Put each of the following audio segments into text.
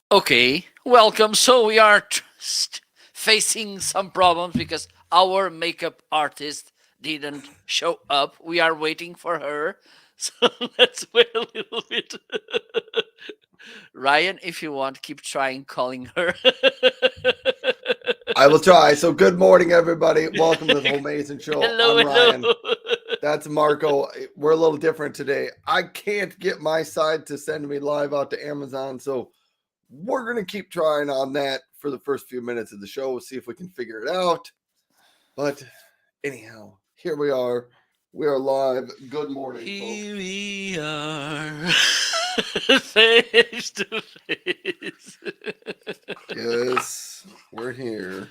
Okay, welcome. So we are facing some problems because our makeup artist didn't show up. We are waiting for her. So let's wait a little bit. Ryan, if you want, keep trying calling her. I will try. So, good morning, everybody. Welcome to the Homeazin show. Hello, I'm hello. Ryan. That's Marco. We're a little different today. I can't get my side to send me live out to Amazon, so we're going to keep trying on that for the first few minutes of the show, see if we can figure it out. But anyhow, here we are. We are live. Good morning, Here folks. we are, face to face. Yes, we're here.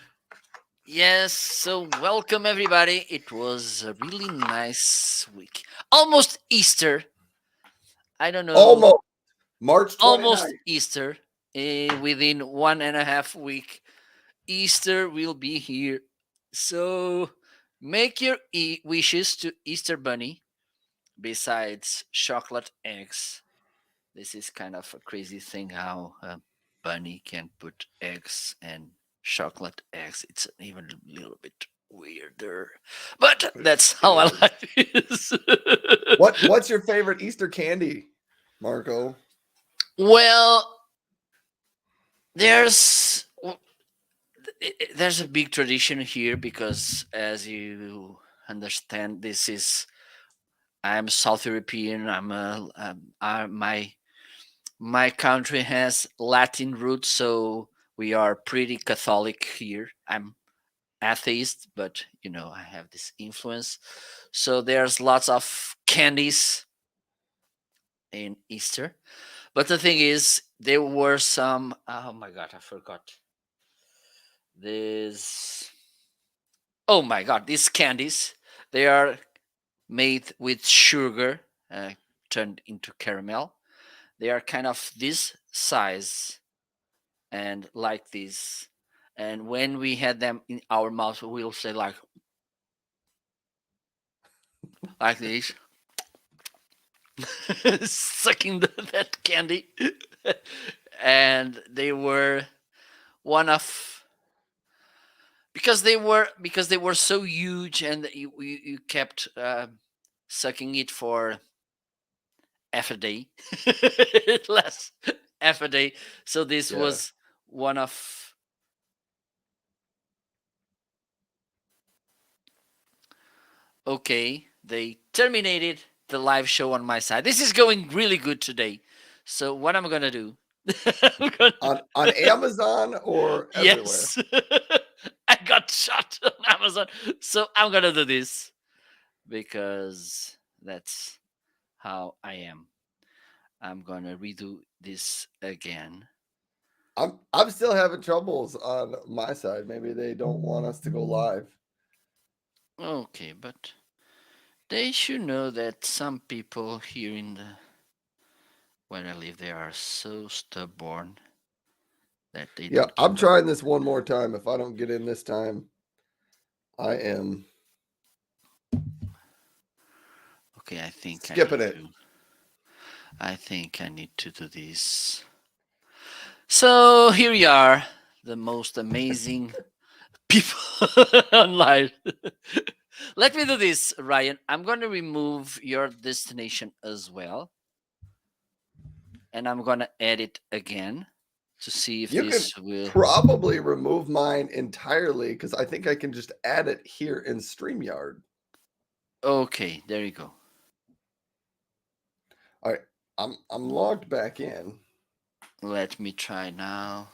Yes, so welcome everybody. It was a really nice week. Almost Easter. I don't know. Almost March Almost 29th. Easter. Within 1.5 week, Easter will be here. So make your wishes to Easter Bunny. Besides chocolate eggs, this is kind of a crazy thing how a bunny can put eggs and chocolate eggs. It's even a little bit weirder, but that's It how our is. life is. What's your favorite Easter candy, Marco? Well, there's there's a big tradition here because, as you understand, this is I'm South European. My country has Latin roots, so we are pretty Catholic here. I'm atheist, but I have this influence. So there's lots of candies in Easter. But the thing is, there were some. Oh my god, I forgot this. Oh my god, these candies. They are made with sugar, turned into caramel. They are kind of this size and like this. And when we had them in our mouth, we'll say like this, sucking that candy. And they were one of because they were so huge, and you kept sucking it for half a day, less half a day. So this Yeah. was one of. Okay, they terminated the live show on my side. This is going really good today. So what I'm gonna do? I'm gonna On Amazon or everywhere? yes, I got shot on Amazon. So I'm gonna do this because that's how I am. I'm gonna redo this again. I'm still having troubles on my side. Maybe they don't want us to go live. Okay, but they should know that some people here in the where I live, they are so stubborn that they Yeah, don't I'm give up. trying this one more time. If I don't get in this time, I am Okay, I think I need skipping it. to. I think I need to do this. So here we are, the most amazing people online. Let me do this, Ryan. I'm going to remove your destination as well, and I'm going to edit again to see if You can this will. probably remove mine entirely because I think I can just add it here in StreamYard. Okay, there you go. All right, I'm logged back in. Let me try now.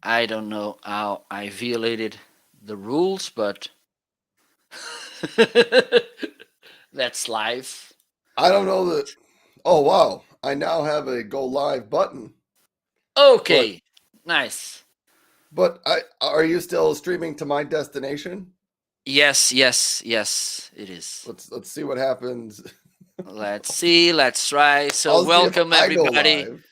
I don't know how I violated the rules, but that's life. I don't know that. Oh wow, I now have a go live button. But Okay, nice. but are you still streaming to my destination? Yes, yes, yes, it is. Let's see what happens. Let's see, let's try. So, I'll see if welcome I go everybody live.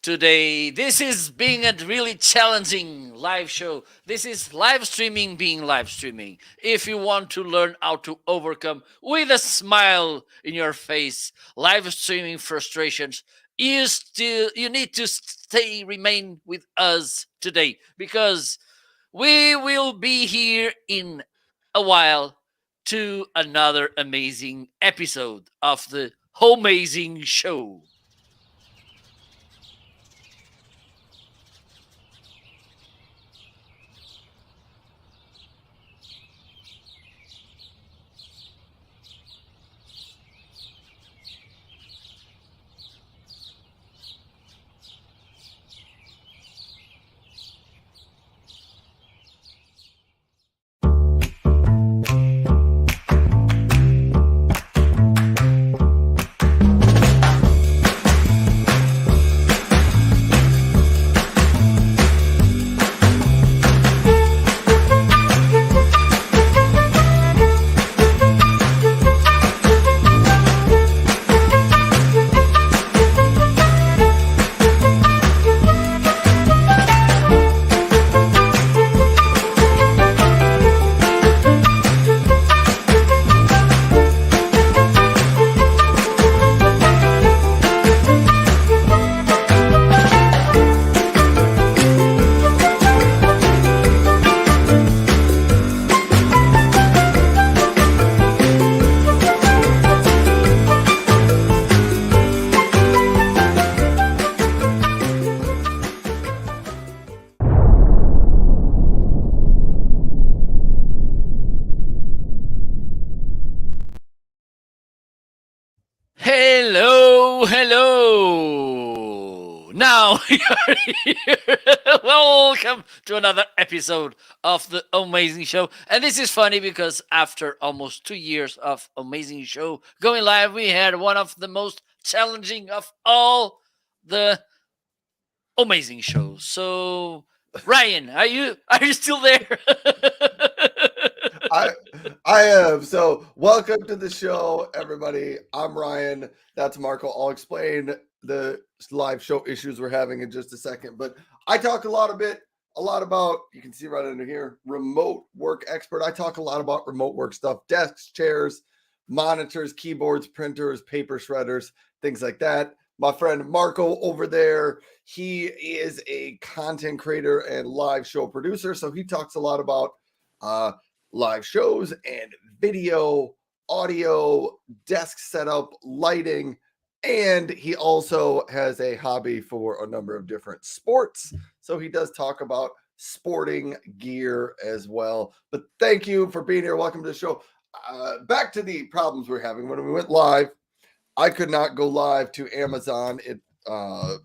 today. This is being a really challenging live show. This is live streaming being live streaming. If you want to learn how to overcome with a smile in your face live streaming frustrations, you need to stay remain with us today, because we will be here in a while to another amazing episode of the Homeazin show. Hello, hello. Now we are here. Welcome to another episode of the Amazing Show. And this is funny because after almost 2 years of Amazing Show going live, we had one of the most challenging of all the Amazing shows. So, Ryan, are you still there? I I am. So welcome to the show, everybody. I'm Ryan. That's Marco. I'll explain the live show issues we're having in just a second. But I talk a lot about, you can see right under here, remote work expert. I talk a lot about remote work stuff, desks, chairs, monitors, keyboards, printers, paper shredders, things like that. My friend Marco over there, he is a content creator and live show producer. So he talks a lot about uh, live shows and video, audio, desk setup, lighting, and he also has a hobby for a number of different sports. So he does talk about sporting gear as well. But thank you for being here. Welcome to the show. Back to the problems we're having. When we went live, I could not go live to Amazon.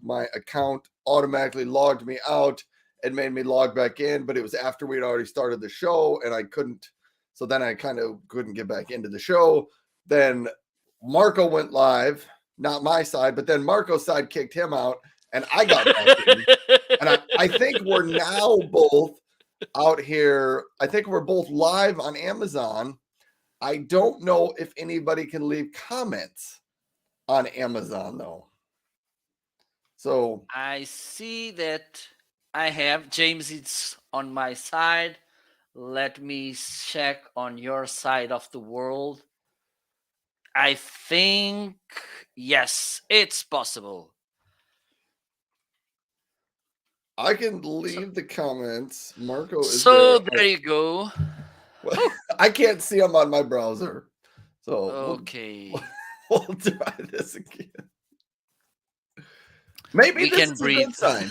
My account automatically logged me out and made me log back in, but it was after we'd already started the show and I couldn't. So then I kind of couldn't get back into the show. Then Marco went live, not my side, but then Marco's side kicked him out and I got back in. And I think we're now both out here. I think we're both live on Amazon. I don't know if anybody can leave comments on Amazon though. So I see that I have James. It's on my side. Let me check on your side of the world. I think yes, it's possible. I can leave the comments. Marco is So there. there you go. Well, I can't see them on my browser. So Okay. we'll try this again. Maybe We this can is a breathe. good sign.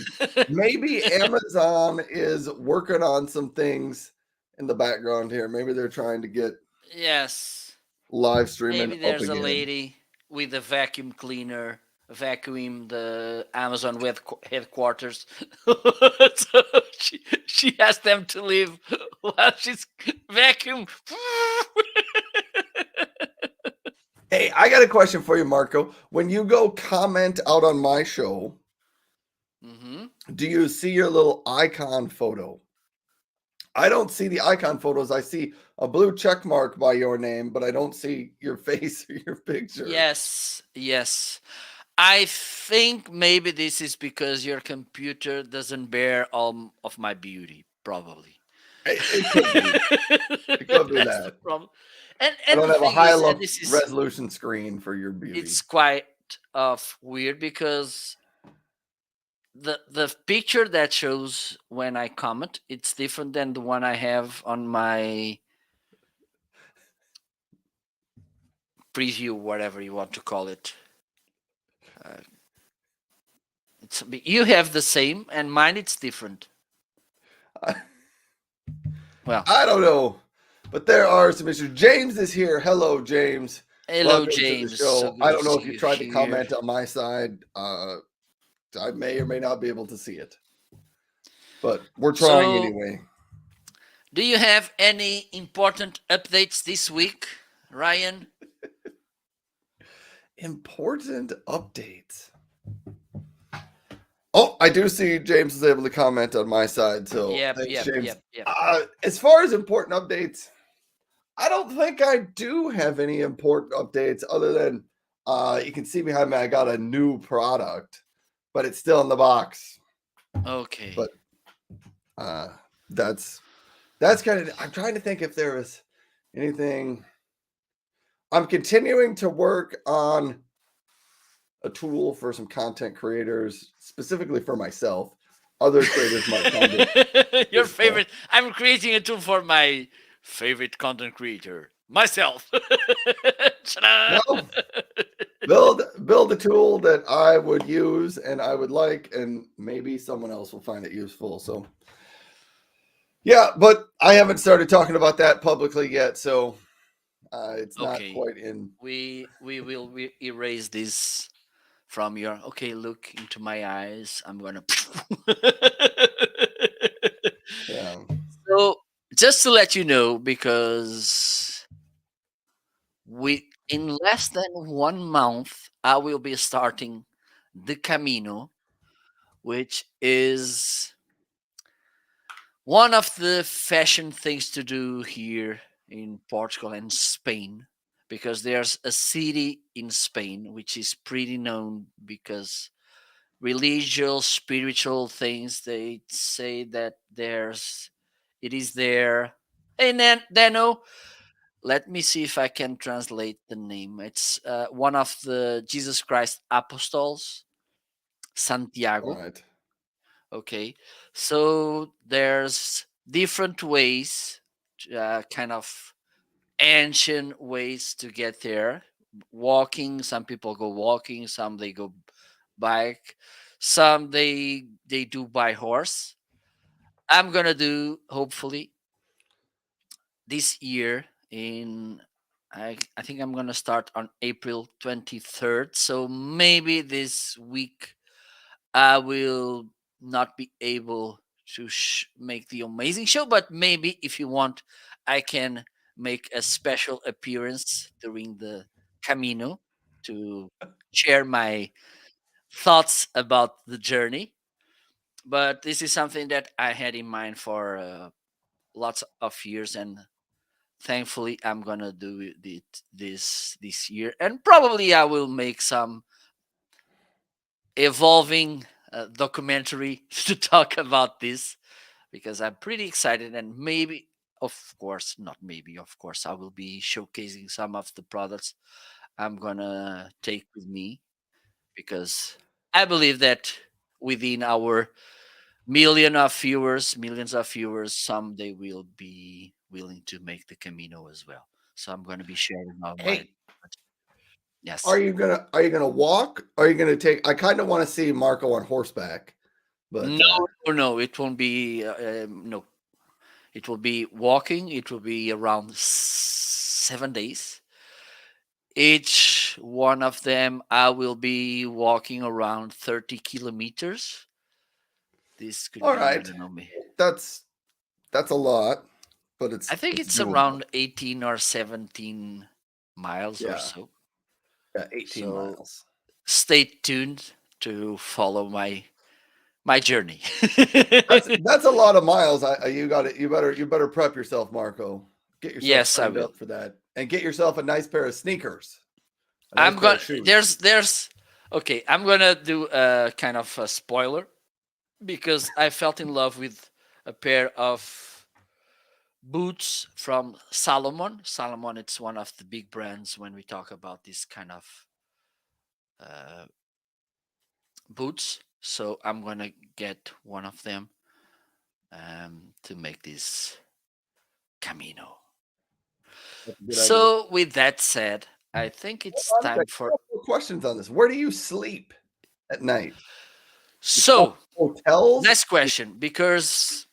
Maybe Amazon is working on some things in the background here. Maybe they're trying to get Yes. live streaming Maybe up there's a again. lady with a vacuum cleaner vacuum the Amazon headquarters. So she asked them to leave while she's vacuum. Hey, I got a question for you, Marco. When you go comment out on my show, Mm-hmm. do you see your little icon photo? I don't see the icon photos. I see a blue check mark by your name, but I don't see your face or your picture. Yes, yes. I think maybe this is because your computer doesn't bear all of my beauty, probably. It could be. It could be That's the that. problem. I And don't the have a thing high is, and this is resolution screen for your beauty. it's quite of weird because the picture that shows when I comment, it's different than the one I have on my preview, whatever you want to call it. Uh, you have the same, and mine it's different. I, Well, I don't know, but there are some issues. James is here. Hello, James. hello Welcome to the James, so show. good I to don't know see if you you tried to here. comment on my side. I may or may not be able to see it, but we're trying So, anyway. do you have any important updates this week, Ryan? Important updates. Oh, I do see James is able to comment on my side, so Yep, thanks, yep, James. yep, yep. As far as important updates, I don't think I do have any important updates other than you can see behind me I got a new product, but it's still in the box. Okay. But uh that's kind of I'm trying to think if there is anything. I'm continuing to work on a tool for some content creators, specifically for myself. Other creators might find it Your useful. favorite. I'm creating a tool for my favorite content creator, myself. Ta-da! No, build a tool that I would use and I would like, and maybe someone else will find it useful. So yeah, but I haven't started talking about that publicly yet, so it's not Okay, quite in. we will erase this from your. Okay, look into my eyes. I'm gonna. Yeah. So just to let you know, because we in less than 1 month, I will be starting the Camino, which is one of the fashion things to do here in Portugal and Spain, because there's a city in Spain which is pretty known because religious, spiritual things. They say that it is there. And then, Dano, let me see if I can translate the name. It's one of the Jesus Christ apostles, All Santiago. right. Okay, so there's different ways, kind of ancient ways to get there. Walking, some people go walking, some they go bike, some they do by horse. I'm gonna do hopefully this year in. I think I'm gonna start on April 23rd. So maybe this week I will not be able to make the amazing show, but maybe if you want, I can make a special appearance during the Camino to share my thoughts about the journey. But this is something that I had in mind for lots of years, and thankfully, I'm gonna do this year, and probably I will make some evolving documentary to talk about this because I'm pretty excited and maybe of course not maybe of course I will be showcasing some of the products I'm gonna take with me because I believe that within our millions of viewers, someday will be willing to make the Camino as well. So I'm gonna be sharing all my Hey, yes. are you gonna walk? Are you gonna take? I kind of want to see Marco on horseback, but No, it won't be no. It will be walking. It will be around 7 days. Each one of them, I will be walking around 30 kilometers. This could all be, I right, don't know, me. that's that's a lot, but I think it's it's doable. around 18 or 17 miles or Yeah, so. yeah, 18 So miles. stay tuned to follow my journey. That's a lot of miles. You got it. You better prep yourself, Marco. Get yourself Yes, I trained will. up for that, and get yourself a nice pair of sneakers, a nice I'm pair gonna of shoes. there's okay, I'm gonna do a kind of a spoiler because I felt in love with a pair of boots from Salomon. Salomon, it's one of the big brands when we talk about this kind of uh, boots. So I'm gonna get one of them to make this Camino. That's a good idea. So with that said, I think it's Hold on a time second. for. I have more questions on this. Where do you sleep at night? You stay So in hotels? next question, because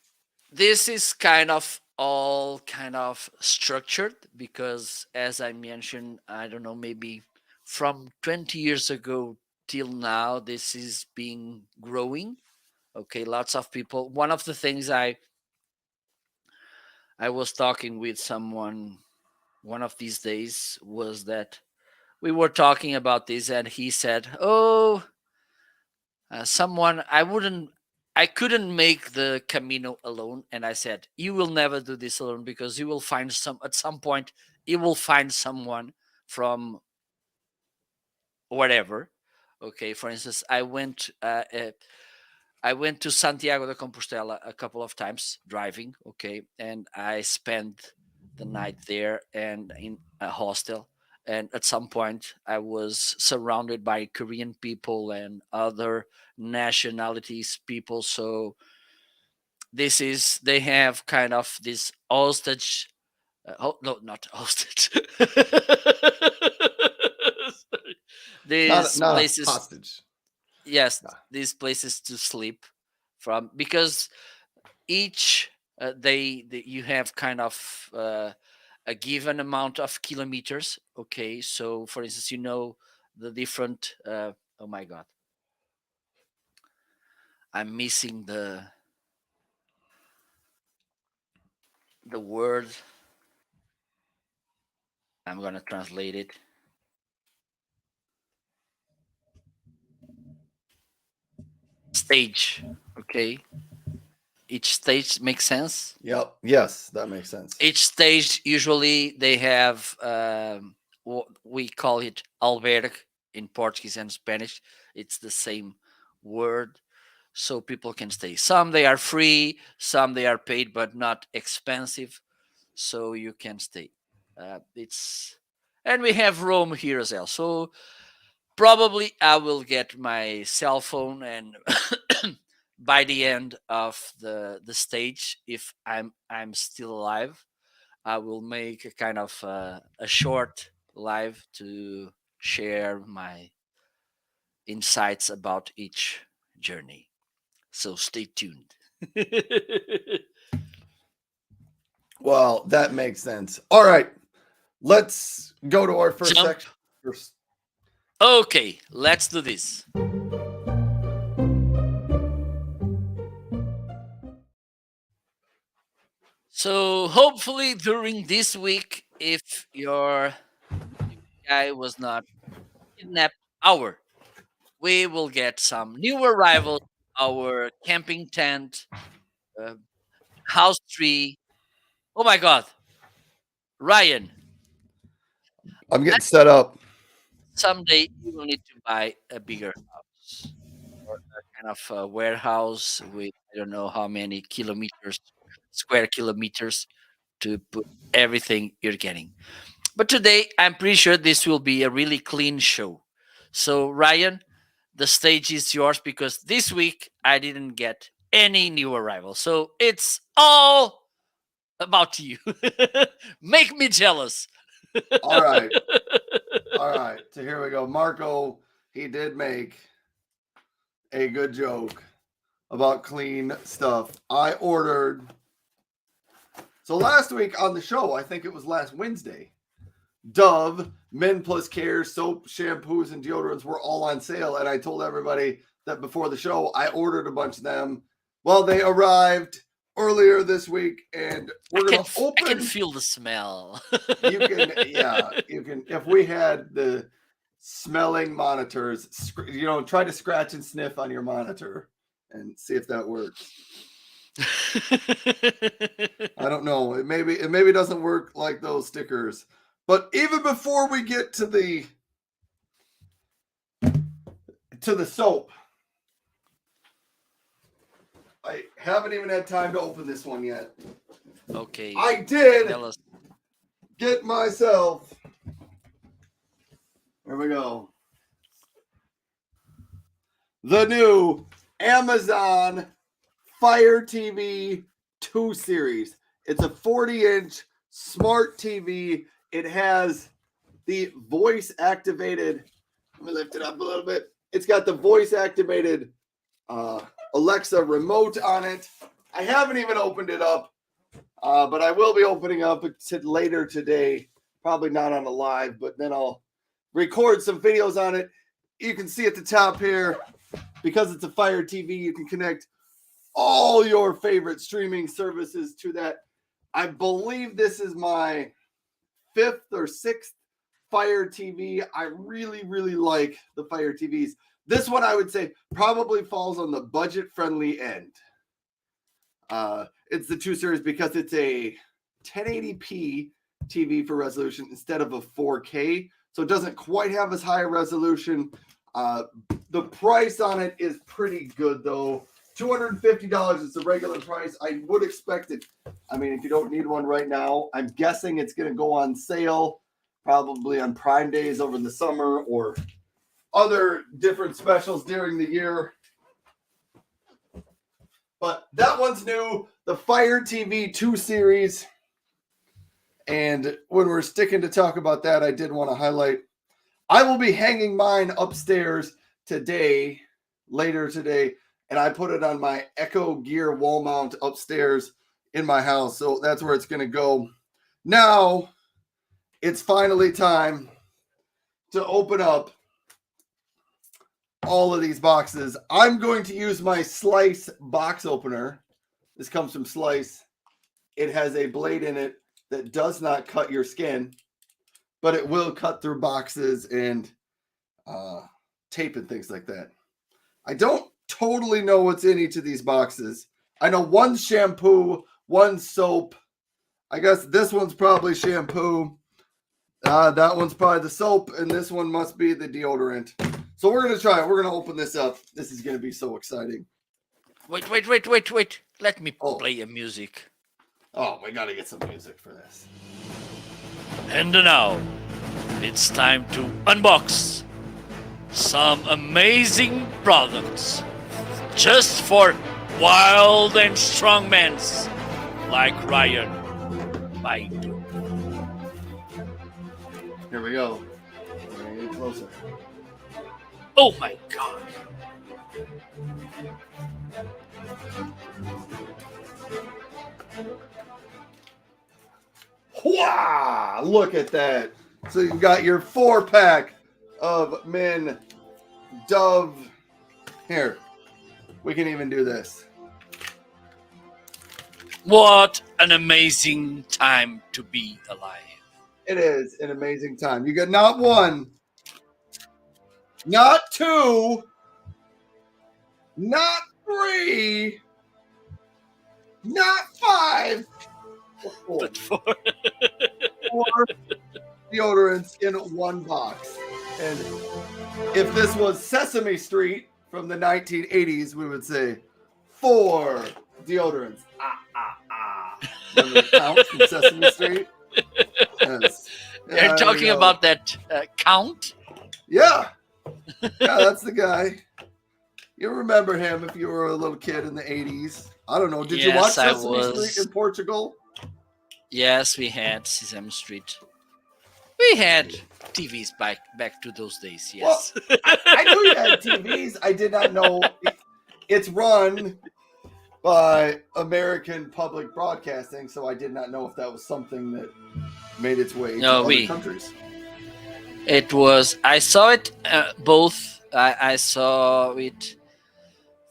this is kind of all kind of structured, because as I mentioned, I don't know, maybe from 20 years ago till now, this is being growing. Okay, lots of people. One of the things I was talking with someone one of these days was that we were talking about this, and he said, "Oh, someone I couldn't make the Camino alone." And I said, "You will never do this alone, because you will find some at some point. You will find someone from whatever." Okay, for instance, I went to Santiago de Compostela a couple of times driving, okay, and I spent the night there and in a hostel. And at some point, I was surrounded by Korean people and other nationalities people. So they have kind of this hostage. No, not hostage. Sorry. Not These not a places, hostage. yes, No. these places to sleep from, because each you have kind of a given amount of kilometers. Okay, so for instance, the different oh my god, I'm missing the word. I'm gonna translate it. Stage. Okay, each stage makes sense. Yep. Yes, that makes sense. Each stage usually they have what we call it albergue in Portuguese and Spanish. It's the same word, so people can stay. Some they are free, some they are paid, but not expensive, so you can stay. It's And we have Rome here as well. So probably I will get my cell phone, and by the end of the stage, if I'm still alive, I will make a kind of a short live to share my insights about each journey. So stay tuned. Well, that makes sense. All right. Let's go to our first Jump. section. First. Okay, let's do this. So hopefully during this week, if your guy was not kidnapped, we will get some new arrivals. Our camping tent, uh, house tree. Oh my God, Ryan! I'm getting set up. Someday you will need to buy a bigger house, or a kind of a warehouse with I don't know how many kilometers, square kilometers, to put everything you're getting. But today, I'm pretty sure this will be a really clean show. So, Ryan, the stage is yours, because this week I didn't get any new arrival. So, it's all about you. Make me jealous. All right. All right. So here we go. Marco, he did make a good joke about clean stuff. I ordered. So last week on the show, I think it was last Wednesday, Dove, Men Plus Care, soap, shampoos, and deodorants were all on sale. And I told everybody that before the show, I ordered a bunch of them. Well, they arrived earlier this week, and we're going to I can open. feel the smell. You can, yeah, you can. If we had the smelling monitors, try to scratch and sniff on your monitor and see if that works. I don't know. It maybe doesn't work like those stickers. But even before we get to the soap, I haven't even had time to open this one yet. Okay, I did tell us. get myself. There we go. the new Amazon Fire TV 2 series. It's a 40-inch smart TV. It has the voice activated. Let me lift it up a little bit. It's got the voice activated Alexa remote on it. I haven't even opened it up, but I will be opening up later today. Probably not on a live, but then I'll record some videos on it. You can see at the top here, because it's a Fire TV, you can connect all your favorite streaming services to that. I believe this is my 5th or 6th Fire TV. I really, really like the Fire TVs. This one, I would say, probably falls on the budget-friendly end. It's the 2 series because it's a 1080p TV for resolution instead of a 4K. So it doesn't quite have as high a resolution. The price on it is pretty good, though. $250 is the regular price. I would expect it. I mean, if you don't need one right now, I'm guessing it's going to go on sale probably on Prime Days over the summer or other different specials during the year. But that one's new, the Fire TV 2 series. And when we're sticking to talk about that, I did want to highlight, I will be hanging mine upstairs today, later today, and I put it on my Echo Gear wall mount upstairs in my house. So that's where it's going to go. Now, it's finally time to open up all of these boxes. I'm going to use my Slice box opener. This comes from Slice. It has a blade in it that does not cut your skin, but it will cut through boxes and tape and things like that. I don't totally know what's in each of these boxes. I know one's shampoo, one's soap. I guess this one's probably shampoo. That one's probably the soap, and this one must be the deodorant. So we're going to try it. We're going to open this up. This is going to be so exciting. Wait. Let me play a music. Oh, we got to get some music for this. And now, it's time to unbox some amazing products just for wild and strong men like Ryan might do. Here we go. We're going to get closer. Oh my God. Wow! Look at that. So you've got your 4-pack of Men Dove. Here, we can even do this. What an amazing time to be alive. It is an amazing time. You got not 1, not 2, not 3, not 5, But for 4 deodorants in one box. And if this was Sesame Street from the 1980s, we would say 4 deodorants. Remember the Count from Sesame Street? Yes. Yeah, you're talking about that Count? Yeah. Yeah, that's the guy. You remember him if you were a little kid in the 80s. I don't know. Did you watch Sesame Street in Portugal? Yes, we had Sesame Street. We had TVs back to those days, yes. Well, I knew you had TVs. I did not know it's run by American Public Broadcasting, so I did not know if that was something that made its way to other countries. It was, I saw it both. I saw it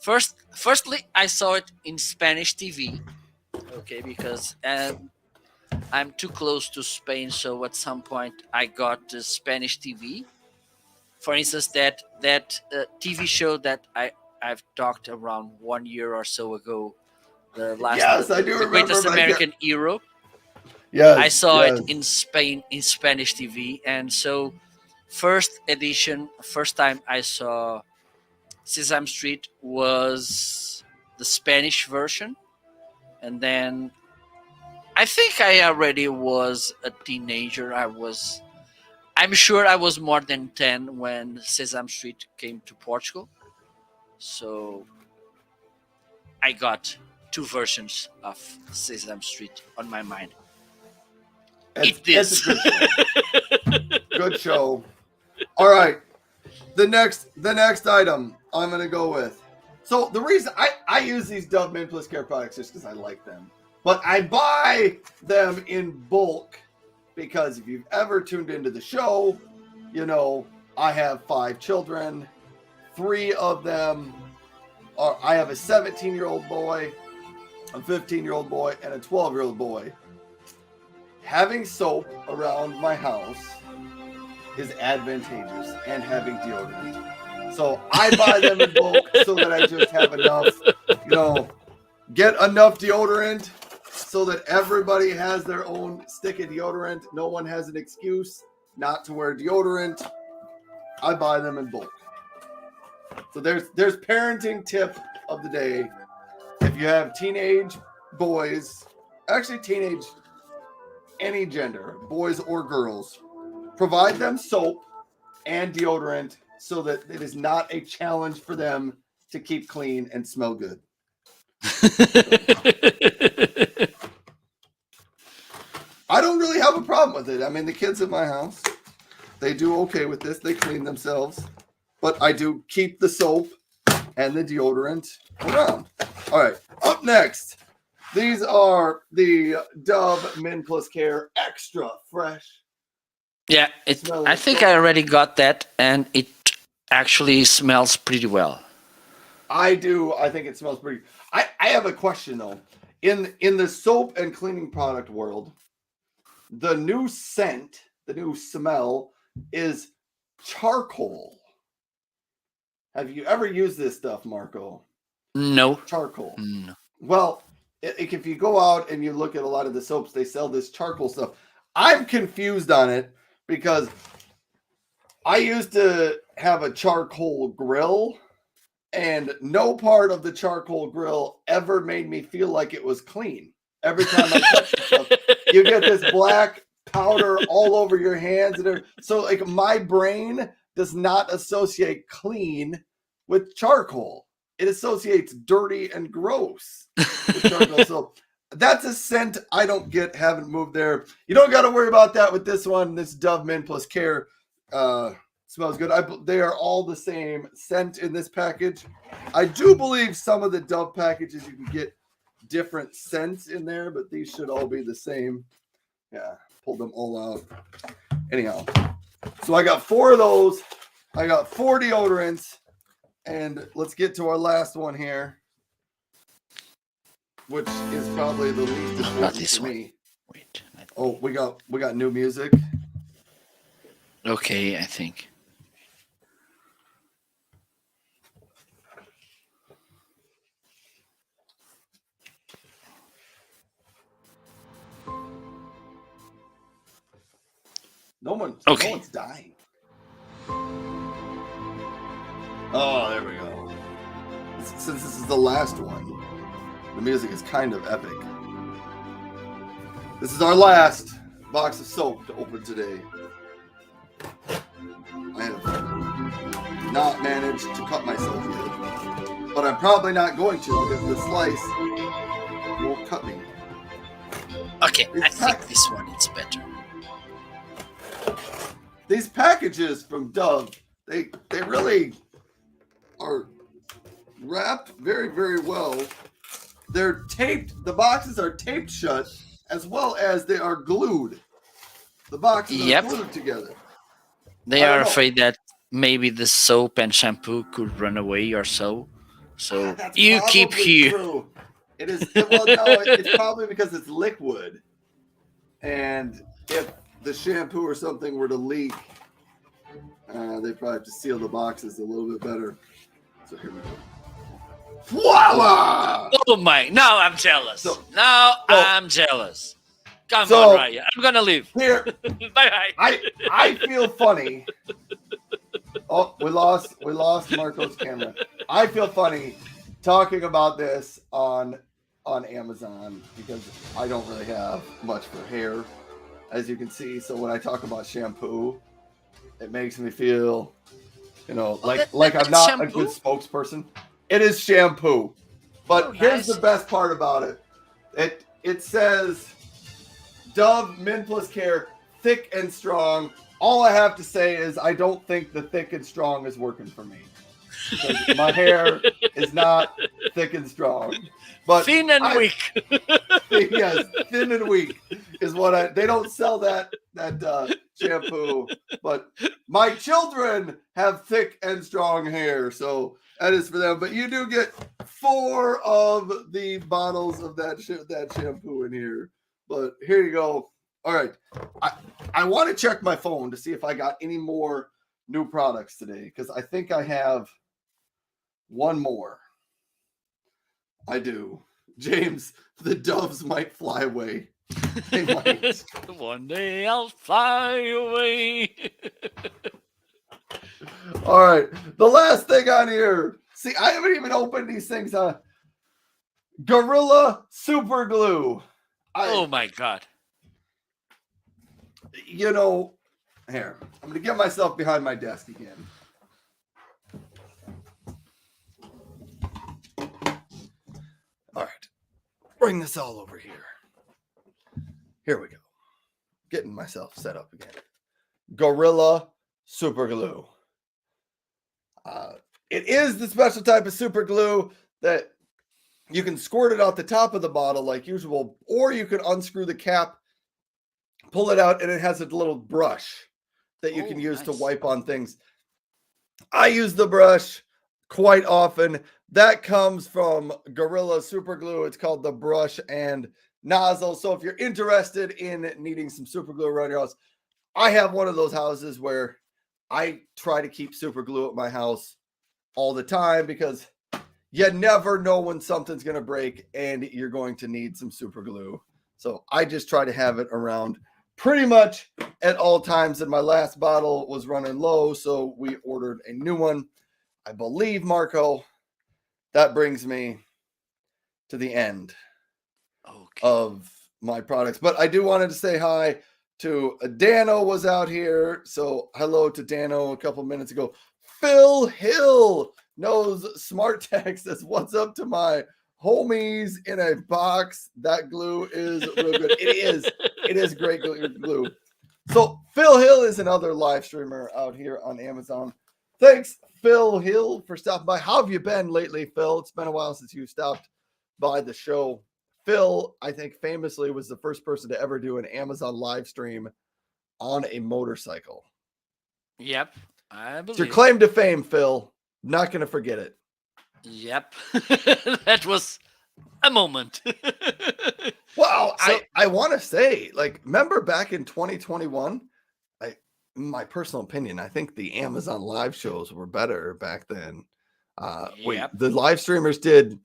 firstly, I saw it in Spanish TV, okay, because I'm too close to Spain, so at some point I got the Spanish TV. For instance, that TV show that I've talked around 1 year or so ago, the last, yes, I do the remember Greatest American Hero. Yes, I saw it in Spain in Spanish TV, and so first time I saw Sesame Street was the Spanish version, and then I think I already was a teenager. I'm sure I was more than 10 when Sesame Street came to Portugal. So I got two versions of Sesame Street on my mind. Eat It's this. a good show. Good show. All right. The next item I'm gonna go with. So the reason I use these Dove Min Plus Care products just because I like them, but I buy them in bulk because if you've ever tuned into the show, you know I have 5 children. 3 of them are. I have a 17-year-old boy, a 15-year-old boy, and a 12-year-old boy. Having soap around my house is advantageous, and having deodorant. So I buy them in bulk so that I just have enough, get enough deodorant so that everybody has their own stick of deodorant. No one has an excuse not to wear deodorant. I buy them in bulk. So there's parenting tip of the day. If you have teenage boys, actually teenage, any gender, boys or girls, provide them soap and deodorant so that it is not a challenge for them to keep clean and smell good. I don't really have a problem with it. I mean, the kids in my house, they do okay with this. They clean themselves. But I do keep the soap and the deodorant around. All right, up next. These are the Dove Min Plus Care Extra Fresh. Yeah, I think I already got that, and it actually smells pretty well. I do. I think it smells pretty. I have a question though. In the soap and cleaning product world, the new scent, the new smell is charcoal. Have you ever used this stuff, Marco? No. Charcoal. No. Well, if you go out and you look at a lot of the soaps, they sell this charcoal stuff. I'm confused on it because I used to have a charcoal grill, and no part of the charcoal grill ever made me feel like it was clean. Every time I touch stuff, you get this black powder all over your hands. So like my brain does not associate clean with charcoal. It associates dirty and gross with charcoal. So that's a scent I don't get, haven't moved there. You don't got to worry about that with this one. This Dove Min Plus Care smells good. They are all the same scent in this package. I do believe some of the Dove packages you can get different scents in there, but these should all be the same. Yeah, pulled them all out. Anyhow, so I got 4 of those. I got 4 deodorants. And let's get to our last one here, which is probably the least important to me. Wait. Oh, we got new music. Okay, I think. No one's dying. Oh, there we go. Since this is the last one, the music is kind of epic. This is our last box of soap to open today. I have not managed to cut myself yet, but I'm probably not going to because the slice won't cut me. Okay, I think this one is better. These packages from Dove, they really are wrapped very, very well. They're taped. The boxes are taped shut, as well as they are glued. The boxes are glued together. They are afraid that maybe the soap and shampoo could run away or so. So you keep here. True. It is. Well, no, it's probably because it's liquid, and if the shampoo or something were to leak, they probably have to seal the boxes a little bit better. So here we go. Voila! Oh my! Now I'm jealous. I'm jealous. Come on, Raya. I'm gonna leave. Here, bye bye. I feel funny. Oh, we lost Marco's camera. I feel funny talking about this on Amazon because I don't really have much for hair, as you can see. So when I talk about shampoo, it makes me feel, like I'm not shampoo? A good spokesperson. It is shampoo. Oh, But here's the nice. best part about it. It says Dove Min Plus Care thick and strong. All I have to say is I don't think the thick and strong is working for me. Because my hair is not thick and strong. But Thin and I weak. yes, thin and weak is what they don't sell that shampoo, but my children have thick and strong hair, so that is for them. But you do get 4 of the bottles of that shampoo in here. But here you go. All right, I I want to check my phone to see if I got any more new products today because I think I have one more. I do. James, the doves might fly away. They might. One day I'll fly away. All right. The last thing on here. See, I haven't even opened these things. Gorilla Super Glue. Oh my god. You know, here, I'm going to get myself behind my desk again. All right. Bring this all over here. Here we go. Getting myself set up again. Gorilla Super Glue. It is the special type of super glue that you can squirt it out the top of the bottle like usual, or you can unscrew the cap, pull it out, and it has a little brush that you can use to wipe on things. I use the brush quite often. That comes from Gorilla Super Glue. It's called the brush and nozzle. So if you're interested in needing some super glue around your house, I have one of those houses where I try to keep super glue at my house all the time because you never know when something's going to break and you're going to need some super glue. So I just try to have it around pretty much at all times. And my last bottle was running low, so we ordered a new one. I believe, Marco, that brings me to the end of my products. But I do wanted to say hi to Dano was out here. So hello to Dano a couple minutes ago. Phil Hill knows Smart Tech says, what's up to my homies in a box? That glue is real good. It is great glue. So Phil Hill is another live streamer out here on Amazon. Thanks, Phil Hill, for stopping by. How have you been lately, Phil? It's been a while since you stopped by the show. Phil, I think famously was the first person to ever do an Amazon live stream on a motorcycle. Yep, I believe. It's your claim to fame, Phil. Not going to forget it. Yep. That was a moment. Well, so, I want to say, like, remember back in 2021? My personal opinion, I think the Amazon live shows were better back then. The live streamers did a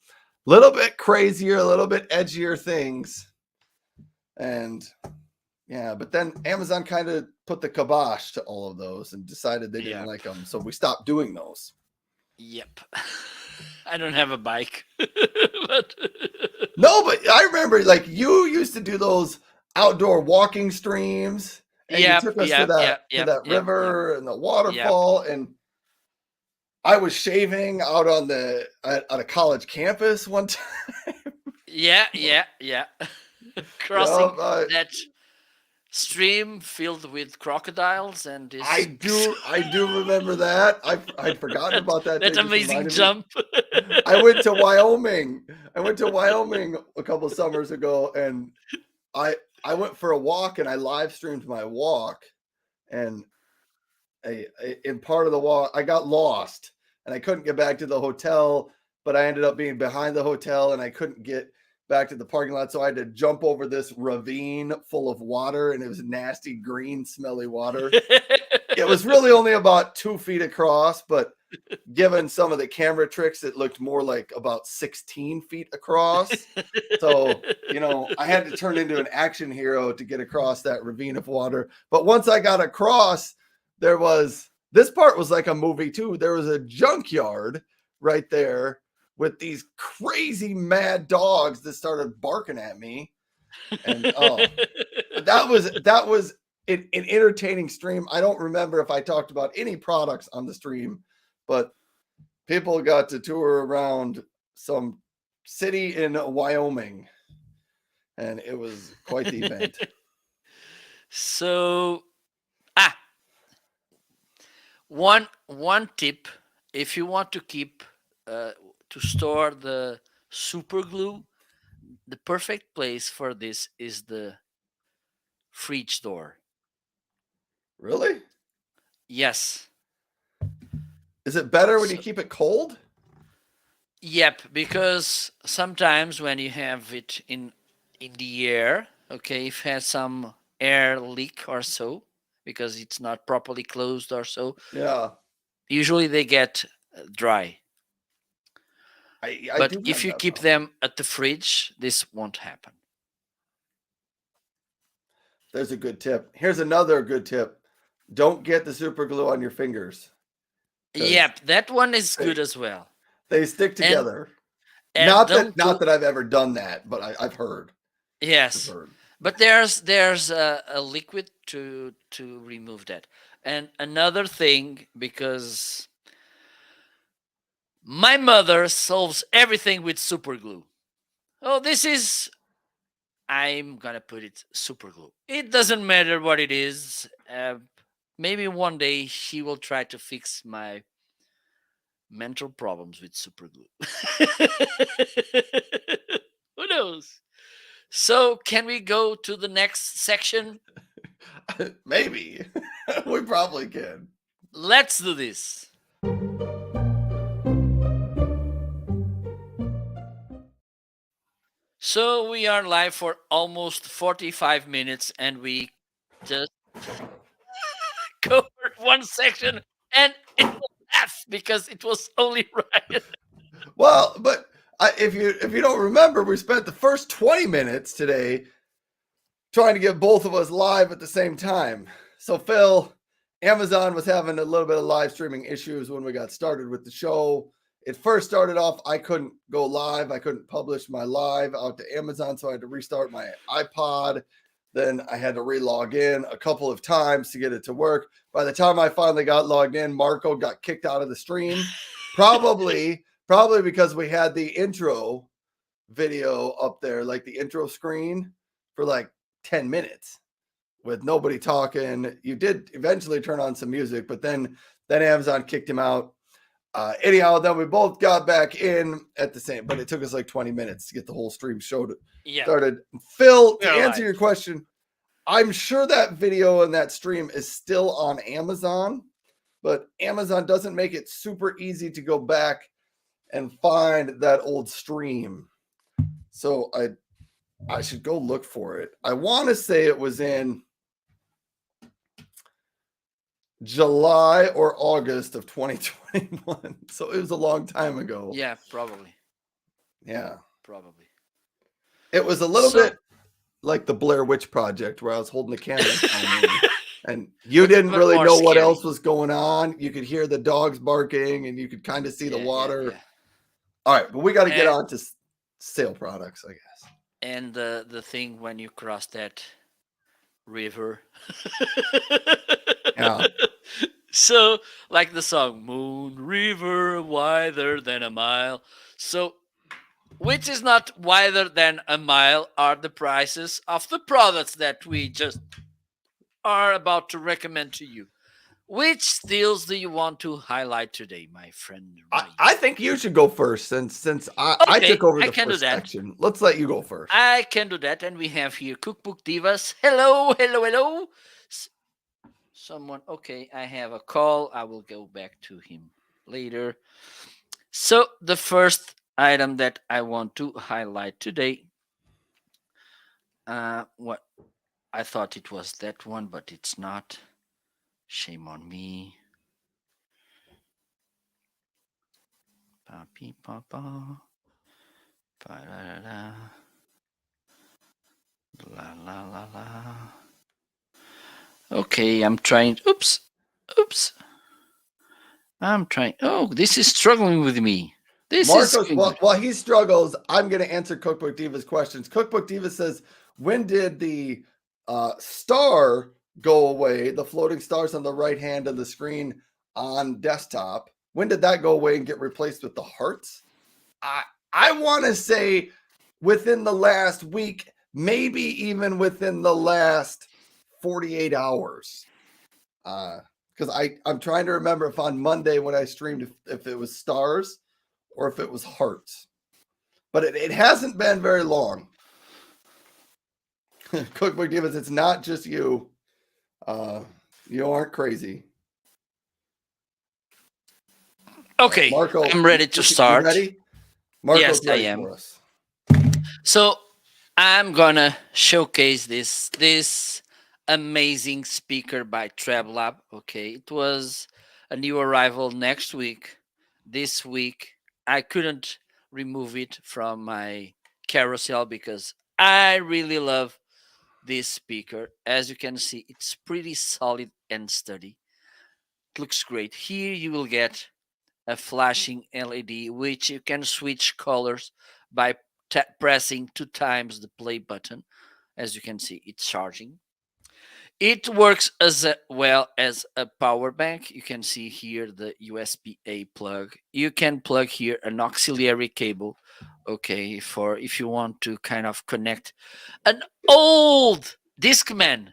little bit crazier, a little bit edgier things. And yeah, but then Amazon kind of put the kibosh to all of those and decided they didn't like them. So we stopped doing those. Yep. I don't have a bike. No, but I remember like you used to do those outdoor walking streams. And you took us to that river and the waterfall. And I was shaving out on a college campus one time. Yeah. Crossing that stream filled with crocodiles and this. I do remember that. I'd forgotten about that. That amazing jump. I went to Wyoming. A couple of summers ago, and I went for a walk and I live streamed my walk, and in part of the walk I got lost and I couldn't get back to the hotel, but I ended up being behind the hotel and I couldn't get back to the parking lot. So I had to jump over this ravine full of water, and it was nasty, green, smelly water. It was really only about 2 feet across, but given some of the camera tricks, it looked more like about 16 feet across. So, I had to turn into an action hero to get across that ravine of water. But once I got across, this part was like a movie too. There was a junkyard right there with these crazy mad dogs that started barking at me. And that was an entertaining stream. I don't remember if I talked about any products on the stream, but people got to tour around some city in Wyoming, and it was quite the event. So, ah, one tip: if you want to keep to store the super glue, the perfect place for this is the fridge door. Really? Yes. Is it better when you So, keep it cold? yep, because sometimes when you have it in the air, okay, if it has some air leak or so, because it's not properly closed or so, Yeah, usually they get dry. I But do if have you that keep problem. them at the fridge, this won't happen. There's a good tip. Here's another good tip. Don't get the super glue on your fingers because Yep, that one is they, good as well. they stick And together. and don't Not put that I've ever done that, but I've heard. I've yes, heard. but there's a liquid to remove that. And another thing, because my mother solves everything with super glue. Oh, this is I'm gonna put it super glue. It doesn't matter what it is. Maybe one day she will try to fix my mental problems with super glue. Who knows? So, can we go to the next section? Maybe. We probably can. Let's do this. So, we are live for almost 45 minutes and we just covered one section and it was half because it was only right. Well, but if you don't remember, we spent the first 20 minutes today trying to get both of us live at the same time. So Phil, Amazon was having a little bit of live streaming issues when we got started with the show. It first started off, I couldn't go live. I couldn't publish my live out to Amazon, so I had to restart my iPod. Then I had to re-log in a couple of times to get it to work. By the time I finally got logged in, Marco got kicked out of the stream. Probably because we had the intro video up there, like the intro screen for like 10 minutes with nobody talking. You did eventually turn on some music, but then Amazon kicked him out. Anyhow, then we both got back in at the same, but it took us like 20 minutes to get the whole stream show Yeah, started. Phil, we to are answer live. your question, I'm sure that video and that stream is still on Amazon, but Amazon doesn't make it super easy to go back and find that old stream. So I should go look for it. I want to say it was in July or August of 2021. So it was a long time ago. Yeah, probably. Yeah. Probably. It was a little So, bit like the Blair Witch Project where I was holding the camera in front of me and you didn't but really more know what scary. else was going on. You could hear the dogs barking and you could kind of see the water. Yeah. All right, but we got to get And, on to sale products, I guess. and the thing when you cross that river. Yeah. So, like the song Moon River wider than a mile. So, which is not wider than a mile are the prices of the products that we just are about to recommend to you. Which steals do you want to highlight today, my friend Ray? I think you should go first since I took Okay, over I the can do first that. section. Let's let you go first. I can do that. And we have here Cookbook Divas. Hello, hello, hello. Someone, okay, I have a call. I will go back to him later. So, the first item that I want to highlight today, what I thought it was that one, but it's not. Shame on me. Papi papa. Pa-da-da-da. La la la la. Okay, I'm trying. Oops. Oops. I'm trying. Oh, this is struggling with me. This is Marcos, going good. while he struggles, I'm going to answer Cookbook Diva's questions. Cookbook Diva says, when did the star go away? The floating stars on the right hand of the screen on desktop. When did that go away and get replaced with the hearts? I I want to say within the last week, maybe even within the last 48 hours. Because I'm trying to remember if on Monday when I streamed if it was stars or if it was hearts. But it hasn't been very long. Cookbook Divas, it's not just you. Uh, you aren't crazy. Okay, Marco, I'm ready to you start. ready? Marco's Yes, I ready am. for us. So I'm gonna showcase this amazing speaker by TrabLab. Okay, it was a new arrival next week. This week I couldn't remove it from my carousel because I really love this speaker. As you can see, it's pretty solid and sturdy. It looks great. Here you will get a flashing LED, which you can switch colors by pressing 2 times the play button. As you can see, it's charging. It works as well as a power bank. You can see here the USB-A plug. You can plug here an auxiliary cable, okay, for if you want to kind of connect an old Discman.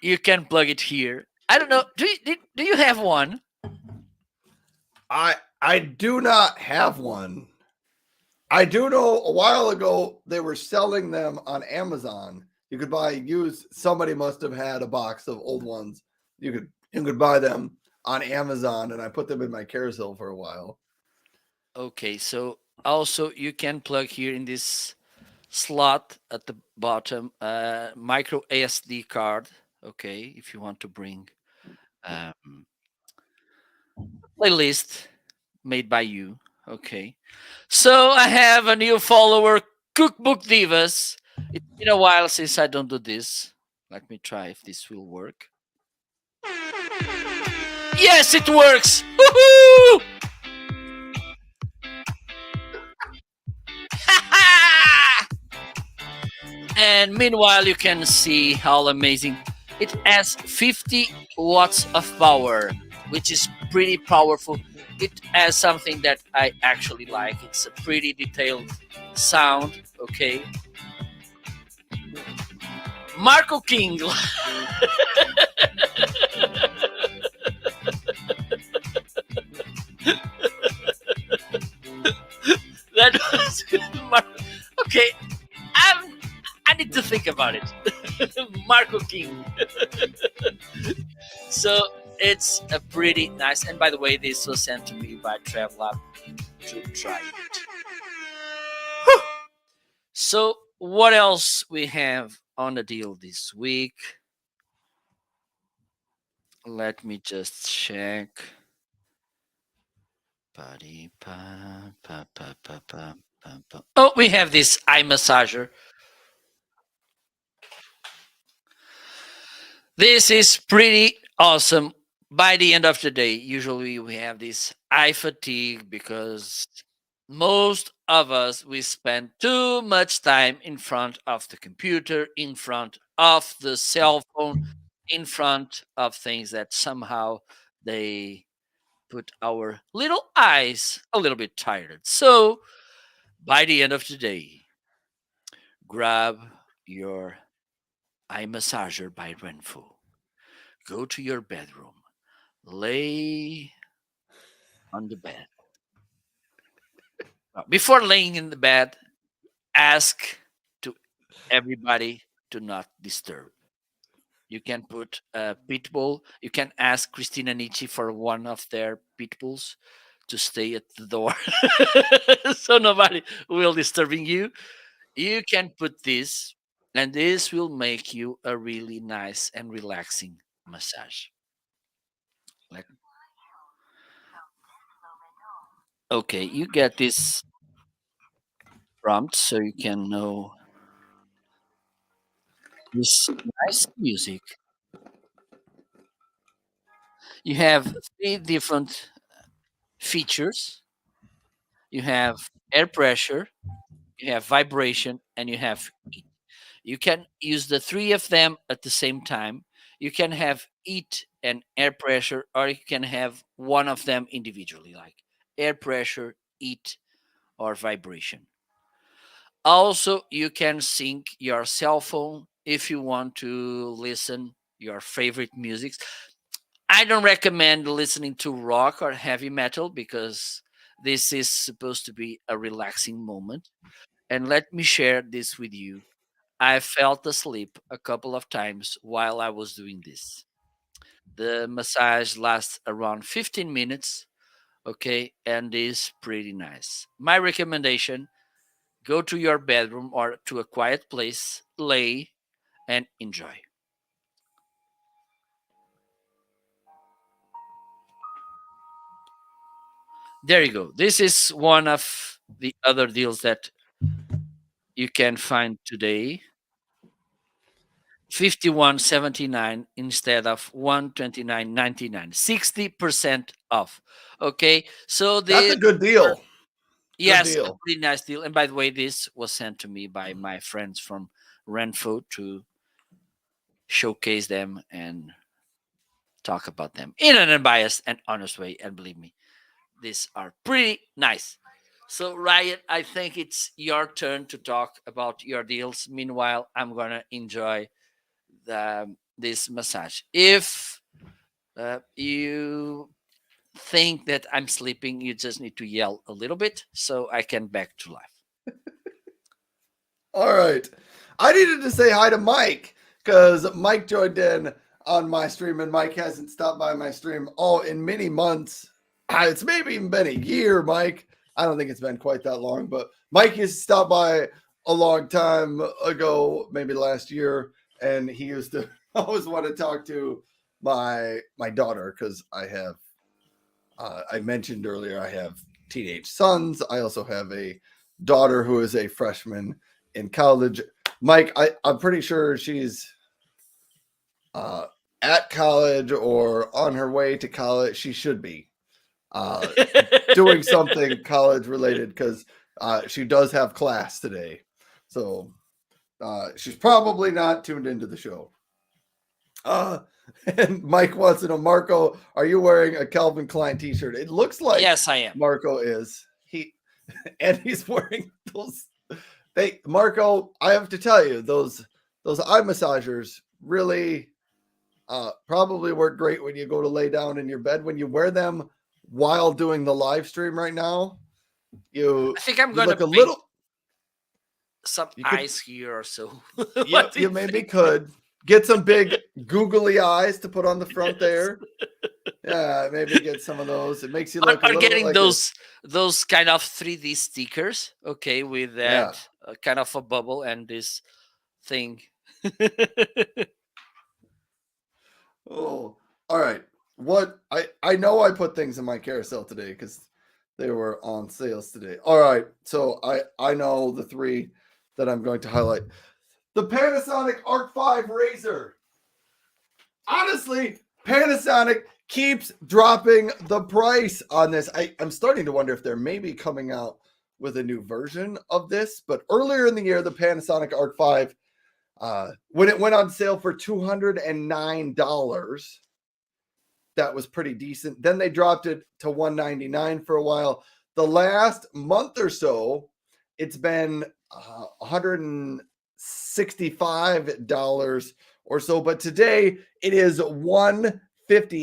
You can plug it here. I don't know. Do you have one? I do not have one. I do know a while ago they were selling them on Amazon. You could buy used. Somebody must have had a box of old ones. You could buy them on Amazon, and I put them in my carousel for a while. Okay, so also you can plug here in this slot at the bottom micro ASD card. Okay, if you want to bring um, playlist made by you. Okay, so I have a new follower, Cookbook Divas. It's been a while since I don't do this. Let me try if this will work. Yes, it works. Woohoo! And meanwhile, you can see how amazing it has 50 watts of power, which is pretty powerful. It has something that I actually like. It's a pretty detailed sound. Okay, Marco King. That was good. Okay, I'm. I need to think about it. Marco King. So it's a pretty nice. And by the way, this was sent to me by Travelab to try it. So what else we have on the deal this week? Let me just check. Oh, we have this eye massager. This is pretty awesome. By the end of the day, usually we have this eye fatigue because most of us we spend too much time in front of the computer, in front of the cell phone, in front of things that somehow they put our little eyes a little bit tired. So by the end of the day, grab your eye massager by Renfu. Go to your bedroom, lay on the bed. Before laying in the bed, ask to everybody to not disturb. You can put a pit bull. You can ask Christina Nietzsche for one of their pit bulls to stay at the door so nobody will disturbing you. You can put this, and this will make you a really nice and relaxing massage. Like, okay, you get this prompt so you can know this nice music. You have three different features. You have air pressure, you have vibration, and you have heat. You can use the three of them at the same time. You can have heat and air pressure, or you can have one of them individually, like air pressure, heat, or vibration. Also, you can sync your cell phone if you want to listen your favorite music. I don't recommend listening to rock or heavy metal because this is supposed to be a relaxing moment. And let me share this with you. I felt asleep a couple of times while I was doing this. The massage lasts around 15 minutes, okay, and is pretty nice. My recommendation, go to your bedroom or to a quiet place, lay, and enjoy. There you go. This is one of the other deals that you can find today. 51.79 instead of 129.99. 60% off. Okay. So That's the a good deal. Good yes, a deal. pretty nice deal. And by the way, this was sent to me by my friends from Renfo to showcase them and talk about them in an unbiased and honest way. And believe me, these are pretty nice. So, Ryan, I think it's your turn to talk about your deals. Meanwhile, I'm gonna enjoy this massage. If you think that I'm sleeping, you just need to yell a little bit so I can back to life. All right. I needed to say hi to Mike because Mike joined in on my stream, and Mike hasn't stopped by my stream in many months. It's maybe even been a year, Mike. I don't think it's been quite that long, but Mike used to stop by a long time ago, maybe last year, and he used to always want to talk to my daughter because I mentioned earlier I have teenage sons. I also have a daughter who is a freshman in college. Mike, I'm pretty sure she's uh, at college or on her way to college. She should be uh, doing something college related because she does have class today. So she's probably not tuned into the show. Uh, and Mike wants to know, Marco, are you wearing a Calvin Klein t-shirt? It looks like Yes, I am. Marco is. And he's wearing those. They Marco, I have to tell you, those eye massagers really probably work great when you go to lay down in your bed. When you wear them while doing the live stream right now, I think I'm you gonna look a paint little. some You could eyes here or so. you What do you you maybe think? could get some big googly eyes to put on the front Yes. there. Yeah, maybe get some of those. It makes you look a Or little bit getting like a those kind of 3D stickers, okay, with yeah. that kind of a bubble and this thing. Oh, all right. What I know I put things in my carousel today because they were on sales today. All right, so I know the three that I'm going to highlight. The Panasonic Arc 5 Razor. Honestly, Panasonic keeps dropping the price on this. I'm starting to wonder if they're maybe coming out with a new version of this. But earlier in the year, the Panasonic Arc 5, when it went on sale for $209, that was pretty decent. Then they dropped it to $199 for a while. The last month or so, it's been $165 or so, but today it is $150,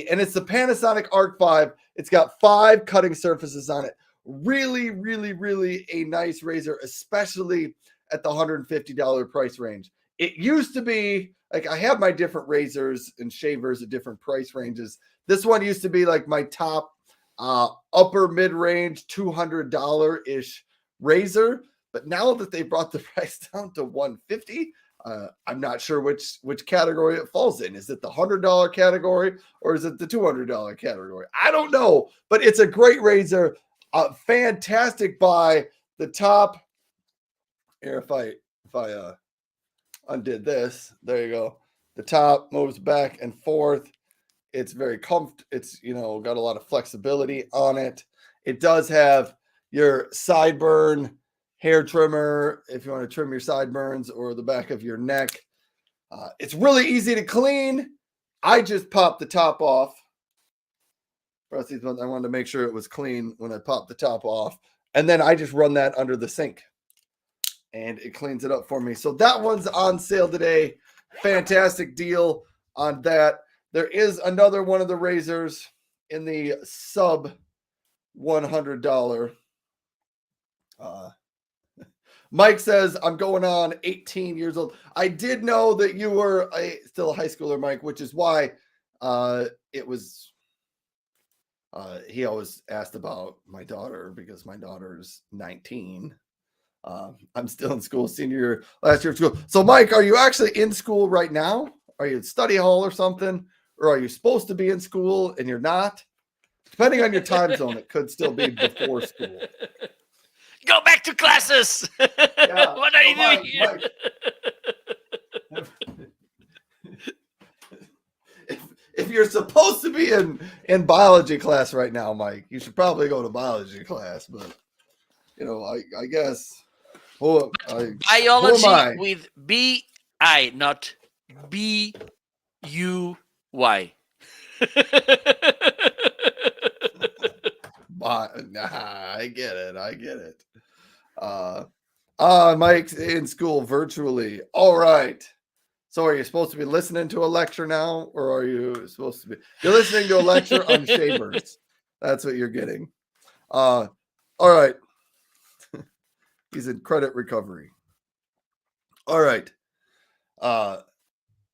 and it's the Panasonic Arc 5. It's got 5 cutting surfaces on it. Really, really, really a nice razor, especially at the $150 price range. It used to be like I have my different razors and shavers at different price ranges. This one used to be like my top upper mid range $200 ish razor, but now that they brought the price down to $150, I'm not sure which category it falls in. Is it the $100 category or is it the $200 category? I don't know, but it's a great razor. Fantastic buy. The top here, if I undid this, there you go. The top moves back and forth. It's very it's got a lot of flexibility on it. It does have your sideburn hair trimmer if you want to trim your sideburns or the back of your neck. It's really easy to clean. I just popped the top off. I wanted to make sure it was clean when I popped the top off. And then I just run that under the sink. And it cleans it up for me. So that one's on sale today. Fantastic deal on that. There is another one of the razors in the sub $100. Mike says, I'm going on 18 years old. I did know that you were still a high schooler, Mike, which is why it was. He always asked about my daughter because my daughter is 19. I'm still in school, senior year, last year of school. So, Mike, are you actually in school right now? Are you at study hall or something? Or are you supposed to be in school and you're not? Depending on your time zone, it could still be before school. Go back to classes. Yeah, What are you doing here? If you're supposed to be in biology class right now, Mike, you should probably go to biology class. But I guess. Biology with B-I, not B-U-Y. I get it. Mike's in school virtually. All right. So are you supposed to be listening to a lecture now, or are you supposed to be? You're listening to a lecture on shavers. That's what you're getting. All right. He's in credit recovery. All right.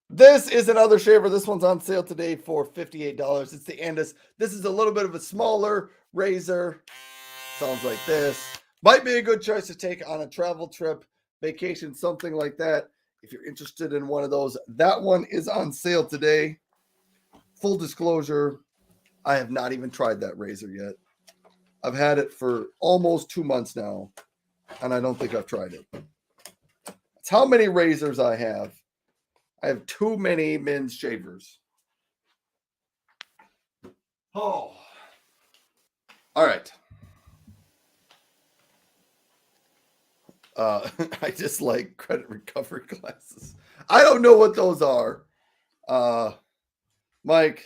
This is another shaver. This one's on sale today for $58. It's the Andis. This is a little bit of a smaller razor. Sounds like this. Might be a good choice to take on a travel trip, vacation, something like that. If you're interested in one of those, that one is on sale today. Full disclosure, I have not even tried that razor yet. I've had it for almost 2 months now, and I don't think I've tried it. That's how many razors I have. I have too many men's shavers. Oh. All right. I just like credit recovery classes. I don't know what those are. Mike.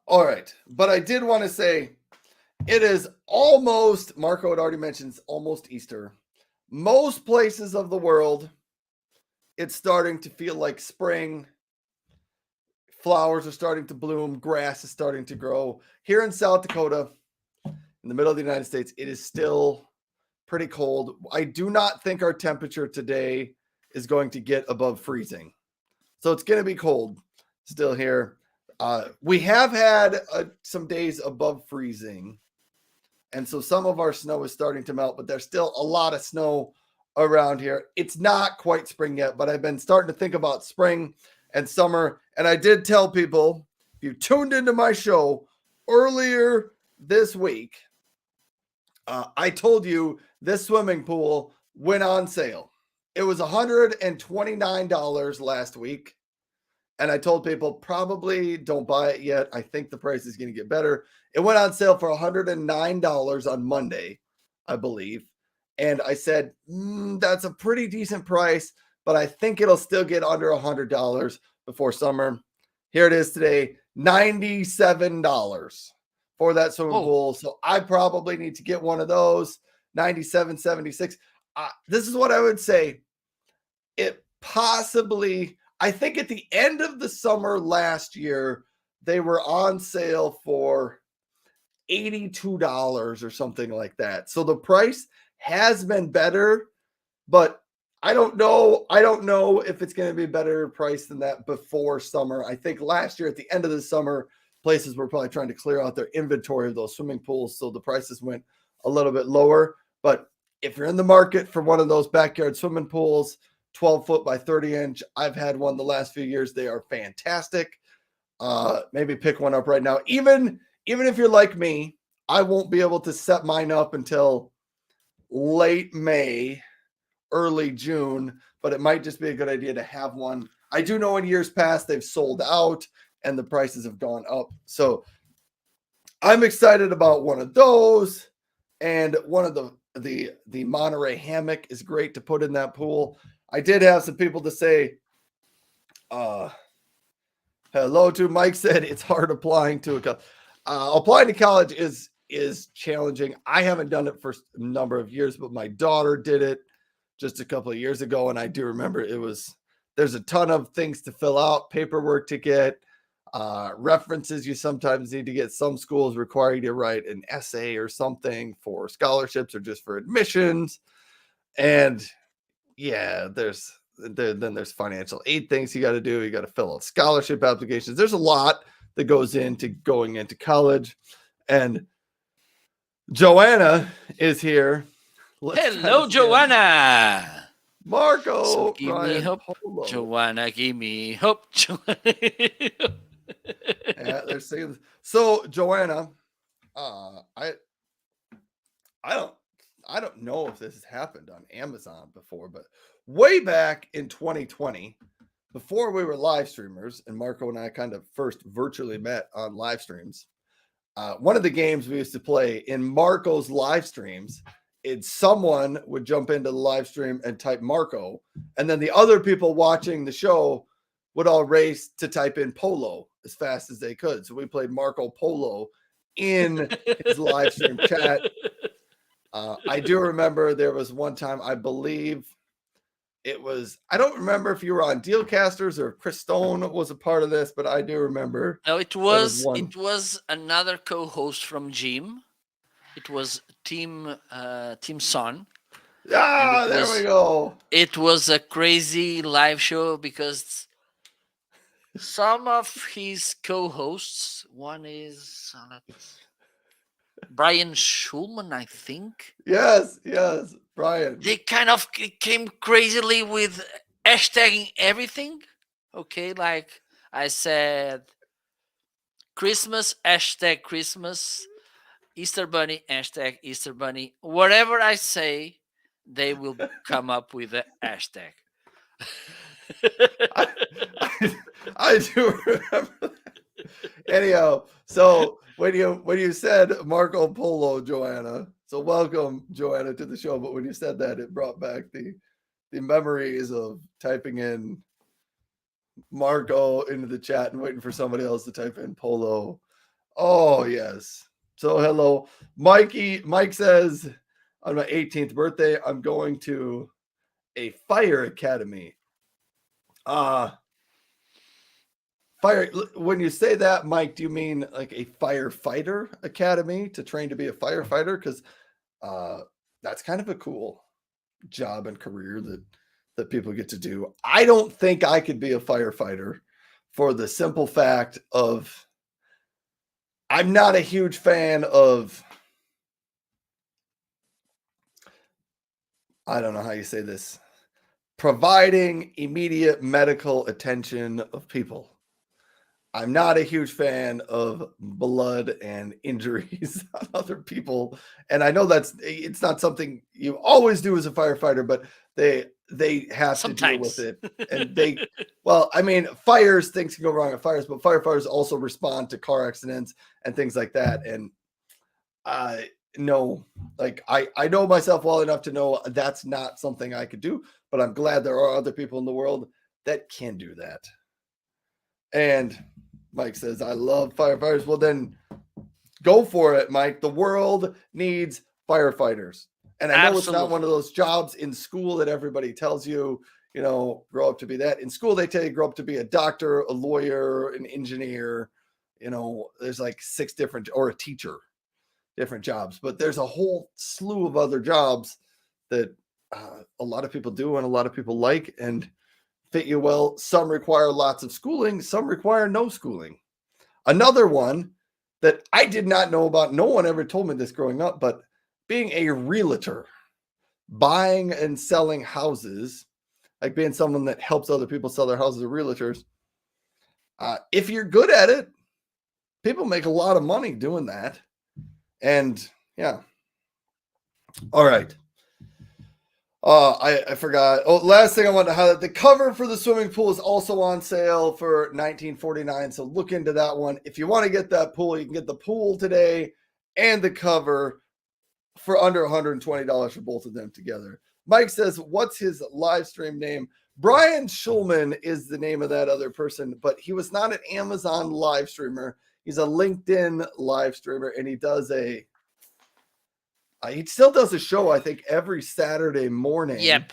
All right. But I did want to say it is almost, Marco had already mentioned, it's almost Easter. Most places of the world, it's starting to feel like spring. Flowers are starting to bloom. Grass is starting to grow. Here in South Dakota, in the middle of the United States, it is still pretty cold. I do not think our temperature today is going to get above freezing. So it's going to be cold still here. We have had some days above freezing. And so some of our snow is starting to melt, but there's still a lot of snow around here. It's not quite spring yet, but I've been starting to think about spring and summer. And I did tell people, if you tuned into my show earlier this week, I told you this swimming pool went on sale. It was $129 last week. And I told people probably don't buy it yet. I think the price is going to get better. It went on sale for $109 on Monday, I believe. And I said, that's a pretty decent price, but I think it'll still get under $100 before summer. Here it is today, $97 for that swimming pool. So I probably need to get one of those, 97, 76. This is what I would say. It possibly, I think at the end of the summer last year, they were on sale for $82 or something like that. So the price has been better, but I don't know if it's going to be a better price than that before summer. I think last year at the end of the summer, places were probably trying to clear out their inventory of those swimming pools, so the prices went a little bit lower. But if you're in the market for one of those backyard swimming pools, 12 foot by 30 inch, I've had one the last few years. They are fantastic. Maybe pick one up right now. Even if you're like me, I won't be able to set mine up until late May, early June, but it might just be a good idea to have one. I do know in years past they've sold out and the prices have gone up. So I'm excited about one of those. And one of the Monterey hammock is great to put in that pool. I did have some people to say, Uh, hello to Mike said it's hard applying to applying to college is challenging. I haven't done it for a number of years, but my daughter did it just a couple of years ago, and I do remember there's a ton of things to fill out, paperwork to get, references you sometimes need to get. Some schools require you to write an essay or something for scholarships or just for admissions, and yeah, then there's financial aid things you got to do. You got to fill out scholarship applications. There's a lot that goes into going into college, and Joanna is here. Let's Hello, Joanna. Marco, so give Ryan, me hope, Polo. Joanna. Give me hope, Joanna. Yeah, they're saying so. Joanna, I don't know if this has happened on Amazon before, but way back in 2020, before we were live streamers, and Marco and I kind of first virtually met on live streams. One of the games we used to play in Marco's live streams, someone would jump into the live stream and type Marco, and then the other people watching the show would all race to type in Polo as fast as they could. So we played Marco Polo in his live stream chat. I do remember there was one time, I believe it was, I don't remember if you were on Dealcasters or Chris Stone was a part of this, but I do remember. No, it was another co-host from Jim. It was Team Son. There we go. It was a crazy live show because some of his co-hosts, one is Brian Schulman, I think. Yes, Brian. They kind of came crazily with hashtagging everything. Okay, like I said, Christmas, hashtag Christmas, Easter Bunny, hashtag Easter Bunny. Whatever I say, they will come up with a hashtag. I do remember that. Anyhow, so when you said Marco Polo, Joanna, so welcome, Joanna, to the show. But when you said that, it brought back the memories of typing in Marco into the chat and waiting for somebody else to type in Polo. Oh, yes. So hello. Mike says, on my 18th birthday, I'm going to a fire academy. Fire. When you say that, Mike, do you mean like a firefighter academy to train to be a firefighter? Because that's kind of a cool job and career that people get to do. I don't think I could be a firefighter for the simple fact of I'm not a huge fan of, I don't know how you say this, providing immediate medical attention of people. I'm not a huge fan of blood and injuries on other people. And I know it's not something you always do as a firefighter, but they have to deal with it. And fires, things can go wrong at fires, but firefighters also respond to car accidents and things like that. And I know myself well enough to know that's not something I could do, but I'm glad there are other people in the world that can do that. And Mike says, I love firefighters. Well, then go for it, Mike. The world needs firefighters. And I know It's not one of those jobs in school that everybody tells you, grow up to be that. In school, they tell you grow up to be a doctor, a lawyer, an engineer. There's like 6 different, or a teacher, different jobs. But there's a whole slew of other jobs that a lot of people do and a lot of people like and fit you well. Some require lots of schooling. Some require no schooling. Another one that I did not know about, no one ever told me this growing up, but being a realtor, buying and selling houses, like being someone that helps other people sell their houses, or realtors. If you're good at it, people make a lot of money doing that. And yeah. All right. I forgot. Oh, last thing I wanted to highlight, the cover for the swimming pool is also on sale for $19.49. So look into that one. If you want to get that pool, you can get the pool today and the cover for under $120 for both of them together. Mike says, what's his live stream name? Brian Schulman is the name of that other person, but he was not an Amazon live streamer. He's a LinkedIn live streamer, and he still does a show, I think, every Saturday morning, Yep.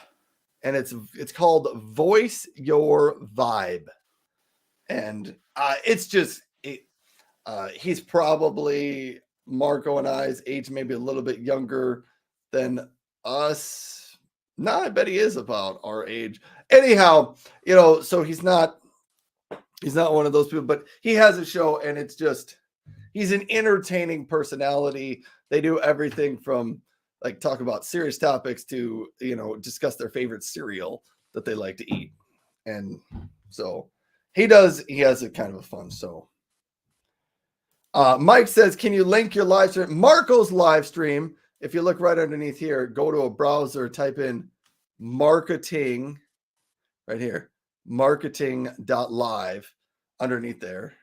and it's called Voice Your Vibe, and it's just he's probably Marco and I's age, maybe a little bit younger than us. No, I bet he is about our age. Anyhow, so he's not one of those people, but he has a show, and it's just he's an entertaining personality. They do everything from like talk about serious topics to discuss their favorite cereal that they like to eat, and so he has a kind of a fun show. Mike says, can you link your live stream? Marco's live stream, if you look right underneath here, go to a browser, type in marketing right here, marketing.live underneath there.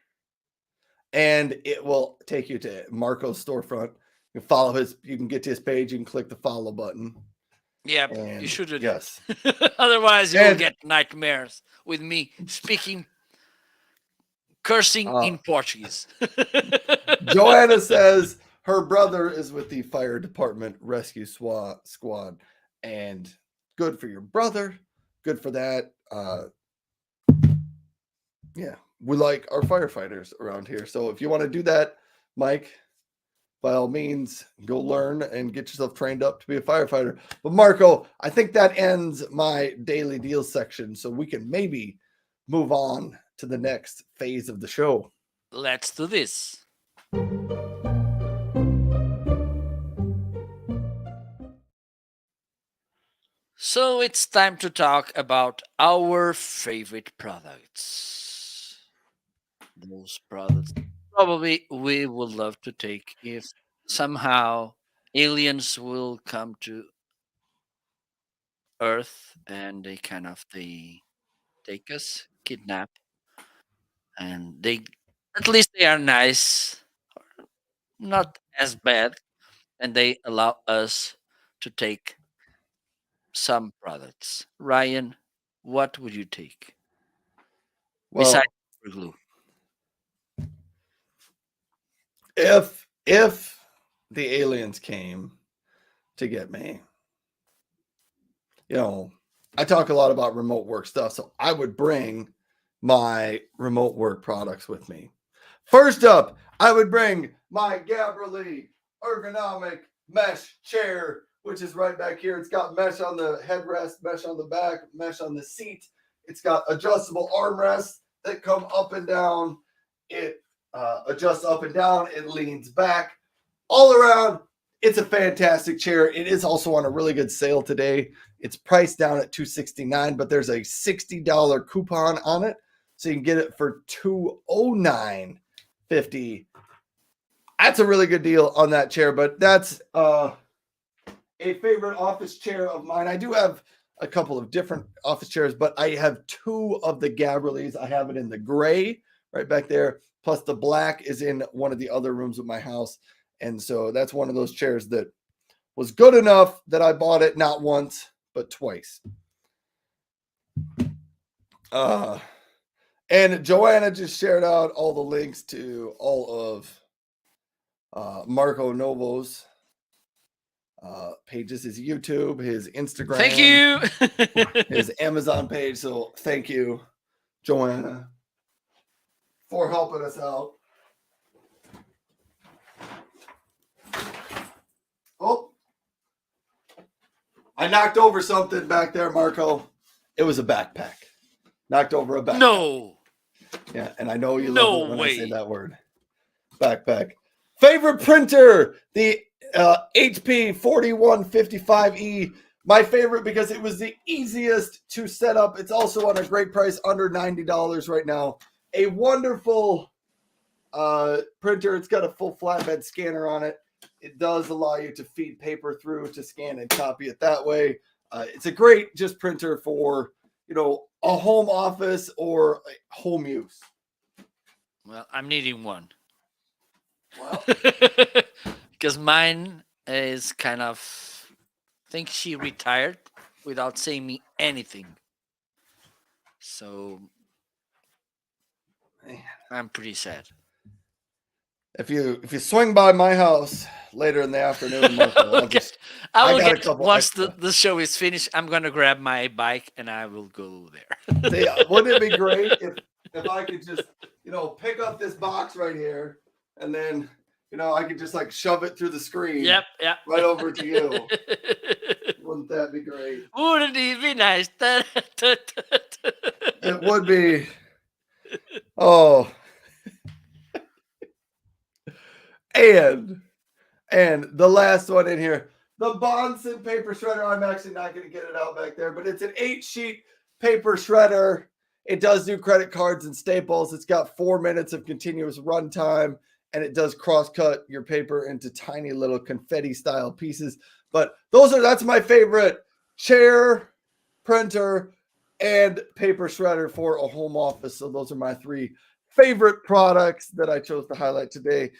And it will take you to Marco's storefront. You can get to his page, you can click the follow button. Yep, And you should do yes. that. Otherwise, you will get nightmares with me cursing in Portuguese. Joanna says her brother is with the fire department rescue squad, and good for your brother. Good for that. Yeah, we like our firefighters around here. So if you want to do that, Mike, by all means, go learn and get yourself trained up to be a firefighter. But Marco, I think that ends my daily deals section, so we can maybe move on to the next phase of the show. Let's do this. So it's time to talk about our favorite products. Those products probably we would love to take if somehow aliens will come to Earth and they take us, kidnap, and they at least they are nice, not as bad, and they allow us to take some products. Ryan, what would you take besides Well, glue? if the aliens came to get me, I talk a lot about remote work stuff, so I would bring my remote work products with me. First up, I would bring my Gabrielle ergonomic mesh chair, which is right back here. It's got mesh on the headrest, mesh on the back, mesh on the seat. It's got adjustable armrests that come up and down. It adjusts up and down. It leans back. All around, it's a fantastic chair. It is also on a really good sale today. It's priced down at $269, but there's a $60 coupon on it, so you can get it for $209.50. That's a really good deal on that chair, but that's a favorite office chair of mine. I do have a couple of different office chairs, but I have two of the Gabrielles. I have it in the gray right back there, plus the black is in one of the other rooms of my house. And so that's one of those chairs that was good enough that I bought it not once, but twice. And Joanna just shared out all the links to all of Marco Novo's pages, his YouTube, his Instagram. Thank you. His Amazon page. So thank you, Joanna, for helping us out. Oh, I knocked over something back there, Marco. It was a backpack. Knocked over a backpack. No. Yeah, and I know you No love it when way. I say that word. Backpack. Favorite printer, the HP 4155E. My favorite because it was the easiest to set up. It's also on a great price, under $90 right now. A wonderful printer. It's got a full flatbed scanner on it. It does allow you to feed paper through to scan and copy it that way. It's a great just printer for, a home office or home use. Well, I'm needing one. Well, because mine is I think she retired without saying me anything. So Man. I'm pretty sad. If you swing by my house later in the afternoon, Marco, Okay, I I will got a get couple once extra. the show is finished. I'm gonna grab my bike and I will go See, there. wouldn't it be great if I could just pick up this box right here and then I could just like shove it through the screen Yep, yep. right over to you. Wouldn't that be great? Wouldn't it be nice? It would be. Oh, and the last one in here, the Bonson paper shredder. I'm actually not going to get it out back there, but it's an 8-sheet paper shredder. It does do credit cards and staples. It's got 4 minutes of continuous runtime, and it does cross cut your paper into tiny little confetti style pieces. But that's my favorite chair, printer, and paper shredder for a home office. So those are my three favorite products that I chose to highlight today.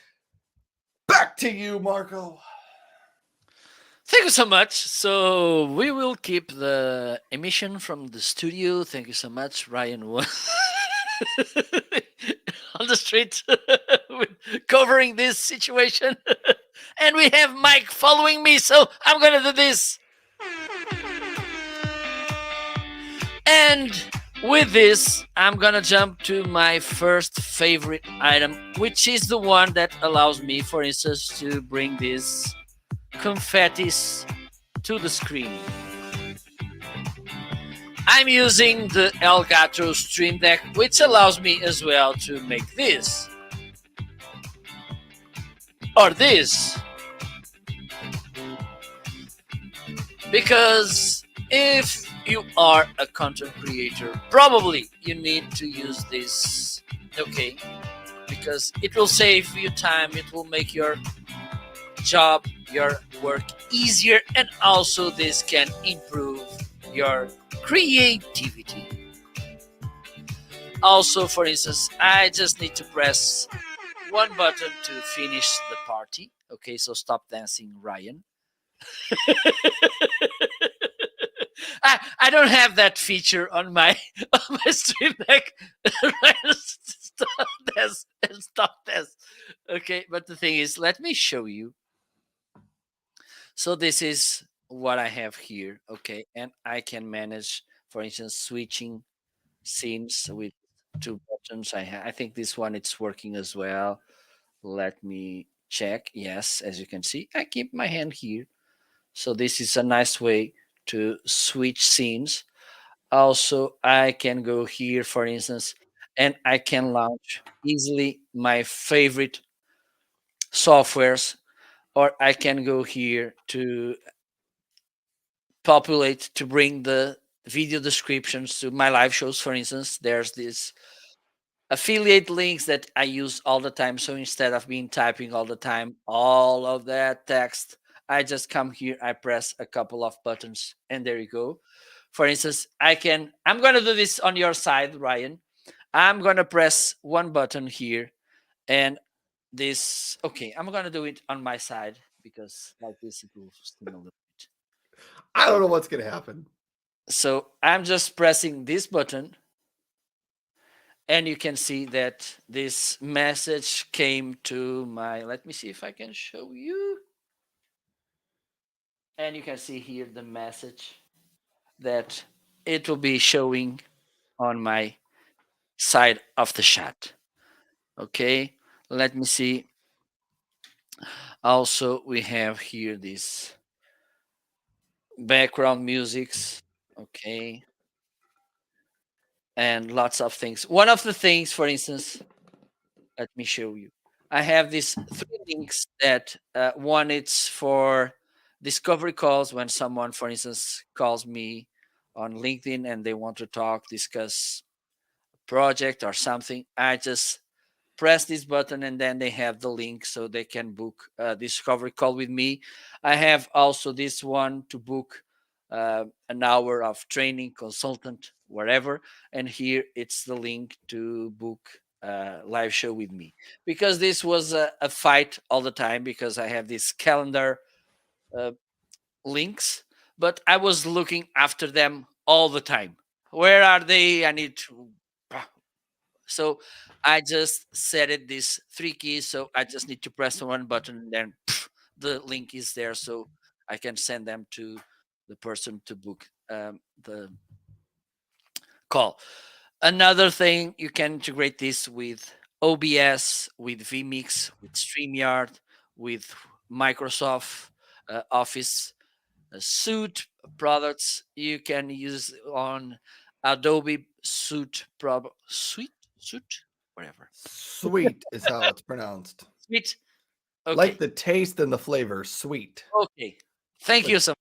Back to you, Marco. Thank you so much. So we will keep the emission from the studio. Thank you so much, Ryan. Was on the street covering this situation, and we have Mike following me. So I'm gonna do this. And with this, I'm gonna jump to my first favorite item, which is the one that allows me, for instance, to bring these confettis to the screen. I'm using the Elgato Stream Deck, which allows me as well to make this or this. Because if you are a content creator, probably you need to use this, okay? Because it will save you time, it will make your job, your work easier, and also this can improve your creativity. Also, for instance, I just need to press one button to finish the party. Okay, so stop dancing, Ryan. I don't have that feature on my on my stream deck. Stop this and stop this. Okay, but the thing is, let me show you. So this is what I have here. Okay, and I can manage, for instance, switching scenes with two buttons. I think this one it's working as well. Let me check. Yes, as you can see, I keep my hand here. So this is a nice way to switch scenes. Also, I can go here, for instance, and I can launch easily my favorite softwares, or I can go here to populate to bring the video descriptions to my live shows. For instance, there's this affiliate links that I use all the time. So instead of being typing all the time, all of that text, I just come here, I press a couple of buttons, and there you go. For instance, I'm going to do this on your side, Ryan. I'm going to press one button here, and okay, I'm going to do it on my side because like this, it will sting a little bit. I don't know what's going to happen. So I'm just pressing this button, and you can see that this message came to my, let me see if I can show you, and you can see here the message that it will be showing on my side of the chat. Okay, let me see. Also, we have here this background musics. Okay, and lots of things. One of the things, for instance, let me show you. I have these three links that one it's for discovery calls when someone, for instance, calls me on LinkedIn and they want to talk, discuss a project or something. I just press this button and then they have the link so they can book a discovery call with me. I have also this one to book an hour of training, consultant, wherever. And here it's the link to book a live show with me. Because this was a fight all the time because I have this calendar uh, links, but I was looking after them all the time. Where are they? I need to. So I just set it these three keys. So I just need to press one button and then the link is there. So I can send them to the person to book the call. Another thing, you can integrate this with OBS, with vMix, with StreamYard, with Microsoft Office Suite products. You can use on Adobe Suite, whatever. Sweet is how it's pronounced. Suite. Like Okay. the taste and the flavor, sweet. Okay. Thank But you so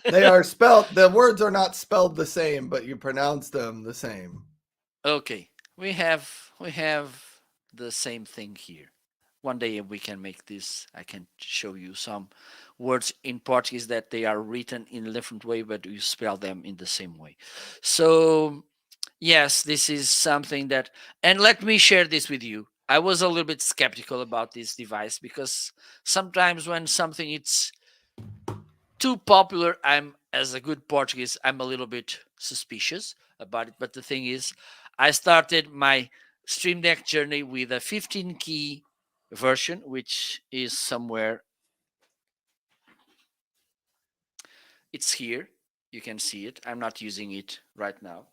they much. are spelled, the words are not spelled the same, but you pronounce them the same. Okay. We have the same thing here. One day we can make this. I can show you some words in Portuguese that they are written in a different way, but you spell them in the same way. So yes, this is something that, and let me share this with you. I was a little bit skeptical about this device because sometimes when something it's too popular, I'm, as a good Portuguese, I'm a little bit suspicious about it. But the thing is, I started my Stream Deck journey with a 15 key version, which is somewhere, it's here. You can see it. I'm not using it right now.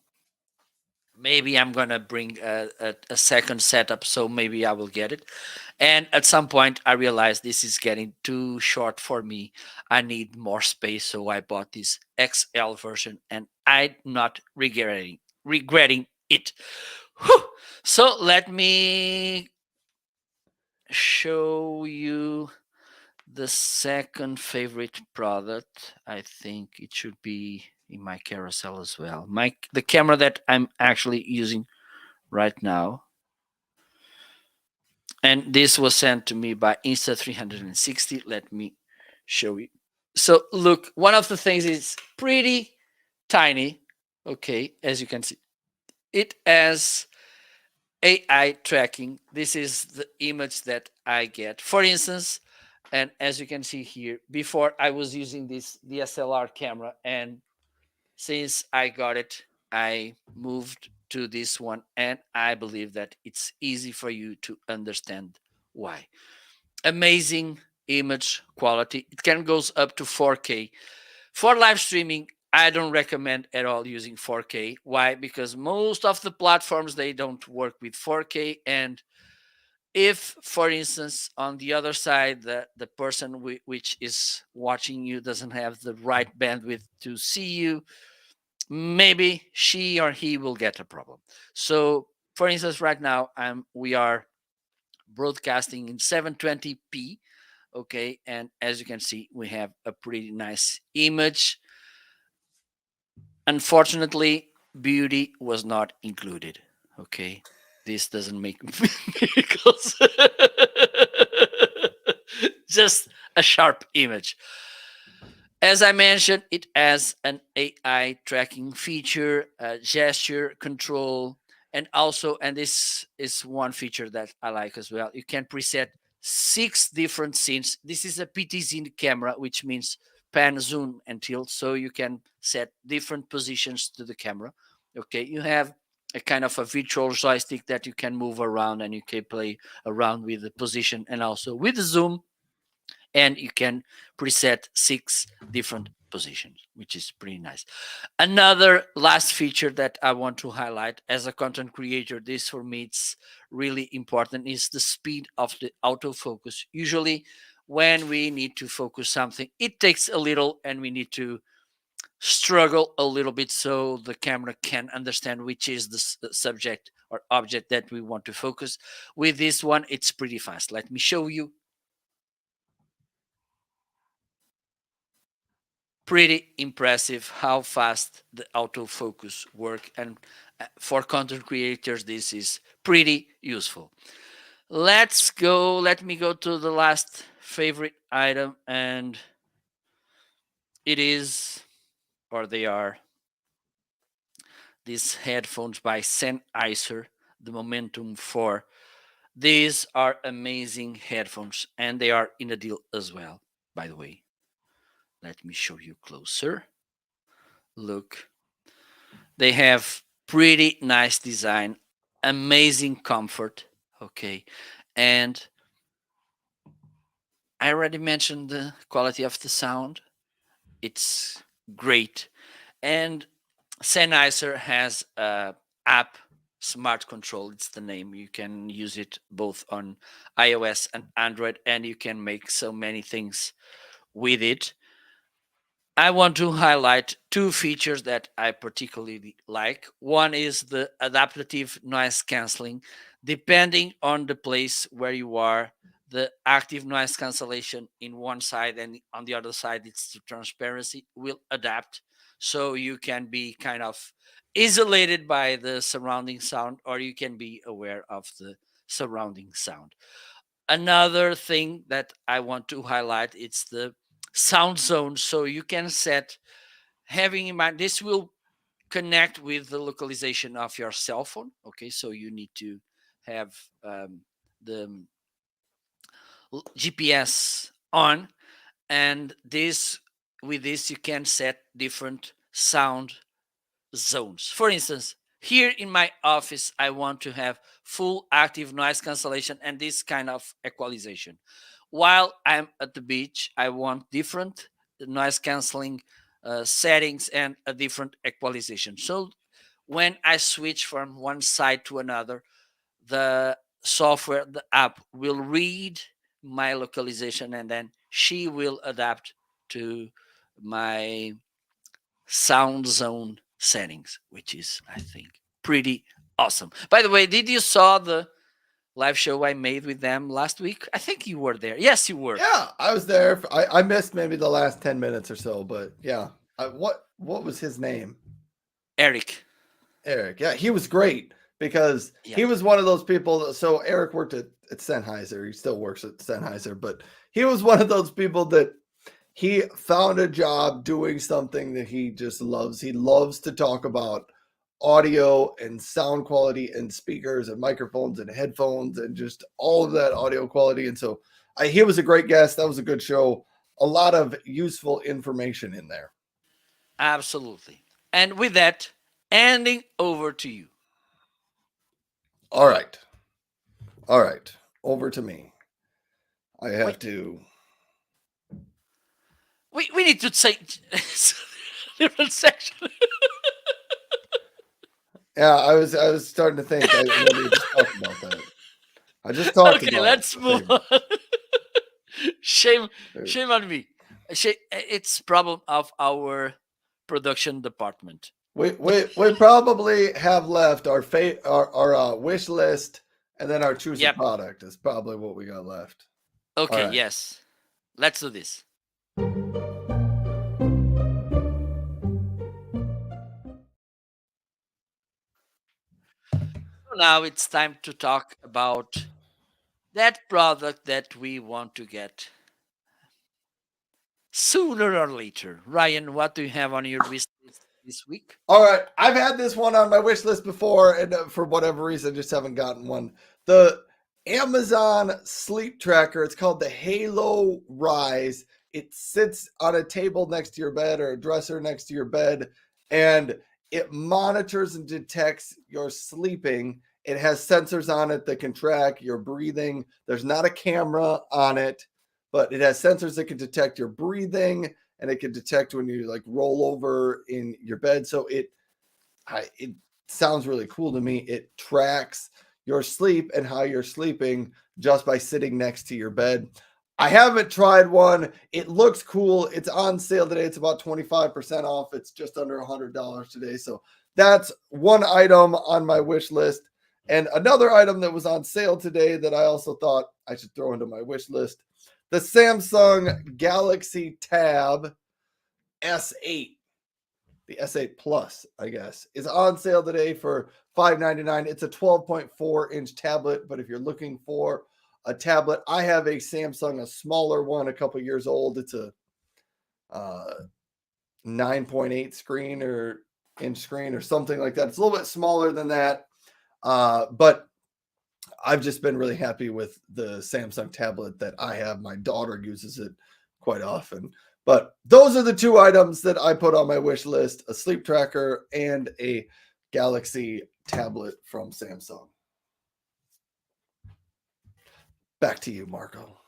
Maybe I'm gonna bring a second setup, so maybe I will get it. And at some point, I realized this is getting too short for me. I need more space, so I bought this XL version, and I'm not regretting it. Whew! So let me show you the second favorite product. I think it should be in my carousel as well. The camera that I'm actually using right now. And this was sent to me by Insta360. Let me show you. So look, one of the things is pretty tiny. Okay, as you can see, it has AI tracking. This is the image that I get. For instance, and as you can see here, before I was using this DSLR camera, and since I got it, I moved to this one, and I believe that it's easy for you to understand why. Amazing image quality. It can goes up to 4K. For live streaming, I don't recommend at all using 4K. Why? Because most of the platforms they don't work with 4K, and if, for instance, on the other side, the person which is watching you doesn't have the right bandwidth to see you, maybe she or he will get a problem. So, for instance, right now we are broadcasting in 720p. Okay, and as you can see, we have a pretty nice image. Unfortunately, beauty was not included. Okay, this doesn't make miracles. Just a sharp image. As I mentioned, it has an AI tracking feature, gesture control, and also, and this is one feature that I like as well, you can preset 6 different scenes. This is a PTZ camera, which means pan, zoom, and tilt. So you can set different positions to the camera. Okay, you have a kind of a virtual joystick that you can move around and you can play around with the position and also with the zoom, and you can preset 6 different positions, which is pretty nice. Another last feature that I want to highlight as a content creator, this for me it's really important, is the speed of the autofocus. Usually when we need to focus something, it takes a little and we need to struggle a little bit so the camera can understand which is the subject or object that we want to focus. With this one, it's pretty fast. Let me show you. Pretty impressive how fast the autofocus work, and for content creators this is pretty useful. Let me go to the last favorite item, and it is, or they are, these headphones by Sennheiser, the Momentum 4. These are amazing headphones, and they are in a deal as well, by the way. Let me show you closer. Look, They have pretty nice design, amazing comfort. Okay. And I already mentioned the quality of the sound. It's great. And Sennheiser has a app smart control. It's the name. You can use it both on iOS and Android, and you can make so many things with it. I want to highlight two features that I particularly like. One is the adaptive noise canceling. Depending on the place where you are, the active noise cancellation in one side and on the other side, it's the transparency will adapt. So you can be kind of isolated by the surrounding sound, or you can be aware of the surrounding sound. Another thing that I want to highlight it's the sound zone. So you can set, having in mind this will connect with the localization of your cell phone. Okay, so you need to have the GPS on, and this with this you can set different sound zones. For instance, here in my office, I want to have full active noise cancellation and this kind of equalization. While I'm at the beach, I want different noise canceling settings and a different equalization. So when I switch from one side to another, the software, the app will read my localization and then she will adapt to my sound zone settings, which is, I think, pretty awesome. By the way, did you saw the live show I made with them last week? I think you were there. Yes, you were. Yeah, I was there. I missed maybe the last 10 minutes or so, but yeah. What was his name? Eric. Eric. Yeah, he was great because Yeah. he was one of those people. So Eric worked at Sennheiser. He still works at Sennheiser, but he was one of those people that he found a job doing something that he just loves. He loves to talk about audio and sound quality and speakers and microphones and headphones and just all of that audio quality. And so he was a great guest. That was a good show. A lot of useful information in there. Absolutely. And with that, handing over to you. All right. All right. Over to me. I Wait, have to. we need to say different section. Yeah, I was starting to think. We just talked about that. I just talked Okay, about let's the move thing. on. shame, shame on me. It's problem of our production department. We probably have left our wish list, and then our choose a Yep. product is probably what we got left. All Okay. right. Yes. Let's do this. So now it's time to talk about that product that we want to get sooner or later. Ryan, what do you have on your wish list this week? All right, I've had this one on my wish list before, and for whatever reason, just haven't gotten one. The Amazon sleep tracker. It's called the Halo Rise. It sits on a table next to your bed or a dresser next to your bed, and it monitors and detects your sleeping. It has sensors on it that can track your breathing. There's not a camera on it, but it has sensors that can detect your breathing, and it can detect when you like roll over in your bed. So it sounds really cool to me. It tracks your sleep and how you're sleeping just by sitting next to your bed. I haven't tried one. It looks cool. It's on sale today. It's about 25% off. It's just under $100 today. So that's one item on my wish list. And another item that was on sale today that I also thought I should throw into my wish list, the Samsung Galaxy Tab S8, the S8 Plus, I guess, is on sale today for $599. It's a 12.4-inch tablet, but if you're looking for a tablet, I have a Samsung, a smaller one, a couple years old. It's a 9.8 screen or inch screen or something like that. It's a little bit smaller than that, but I've just been really happy with the Samsung tablet that I have. My daughter uses it quite often. But those are the two items that I put on my wish list: a sleep tracker and a Galaxy tablet from Samsung. Back to you, Marco.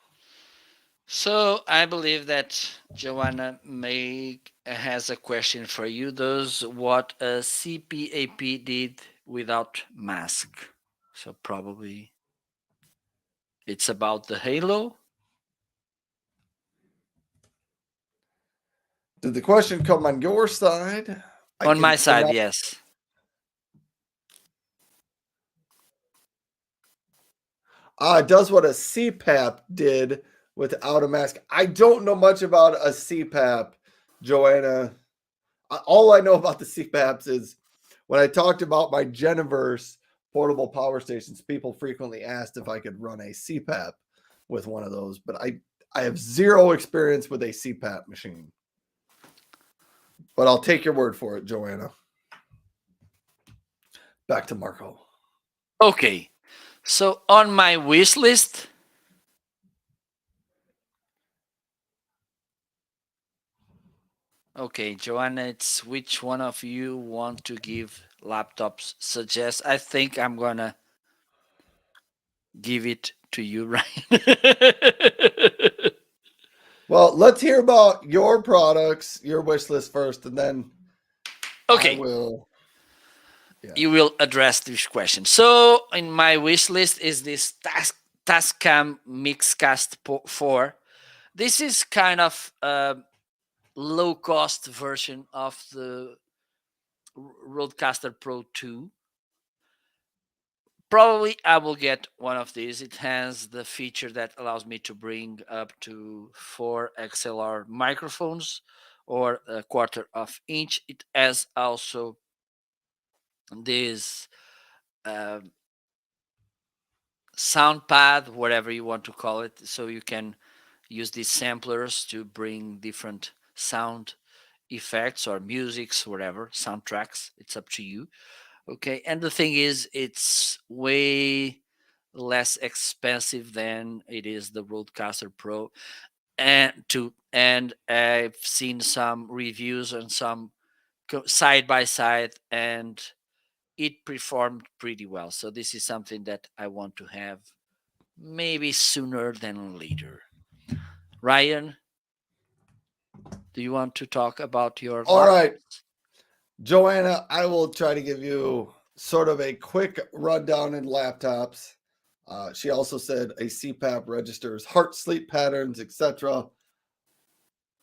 So I believe that Joanna may has a question for you. Does what a CPAP did without mask? So probably it's about the Halo. Did the question come on your side? I On my can side, deny. yes. Does what a CPAP did without a mask. I don't know much about a CPAP, Joanna. All I know about the CPAPs is when I talked about my Geniverse portable power stations, people frequently asked if I could run a CPAP with one of those, but I have zero experience with a CPAP machine. But I'll take your word for it, Joanna. Back to Marco. Okay. So on my wish list, okay, Joanna, it's which one of you want to give laptops suggest? I think I'm gonna give it to you, Ryan. Well, let's hear about your products, your wish list first, and then I Okay, will. Yeah. you will address this question. So in my wish list is this Tascam Mixcast 4. This is kind of a low cost version of the Rodecaster Pro 2. Probably I will get one of these. It has the feature that allows me to bring up to 4 XLR microphones or a quarter of inch. It has also this uh, sound pad, whatever you want to call it, so you can use these samplers to bring different sound effects or musics, whatever, soundtracks. It's up to you. Okay. And the thing is, it's way less expensive than it is the Rodecaster Pro. And I've seen some reviews and some side by side, and it performed pretty well. So this is something that I want to have maybe sooner than later. Ryan, do you want to talk about your All right, laptops? Joanna, I will try to give you sort of a quick rundown in laptops. She also said a CPAP registers heart sleep patterns, etc.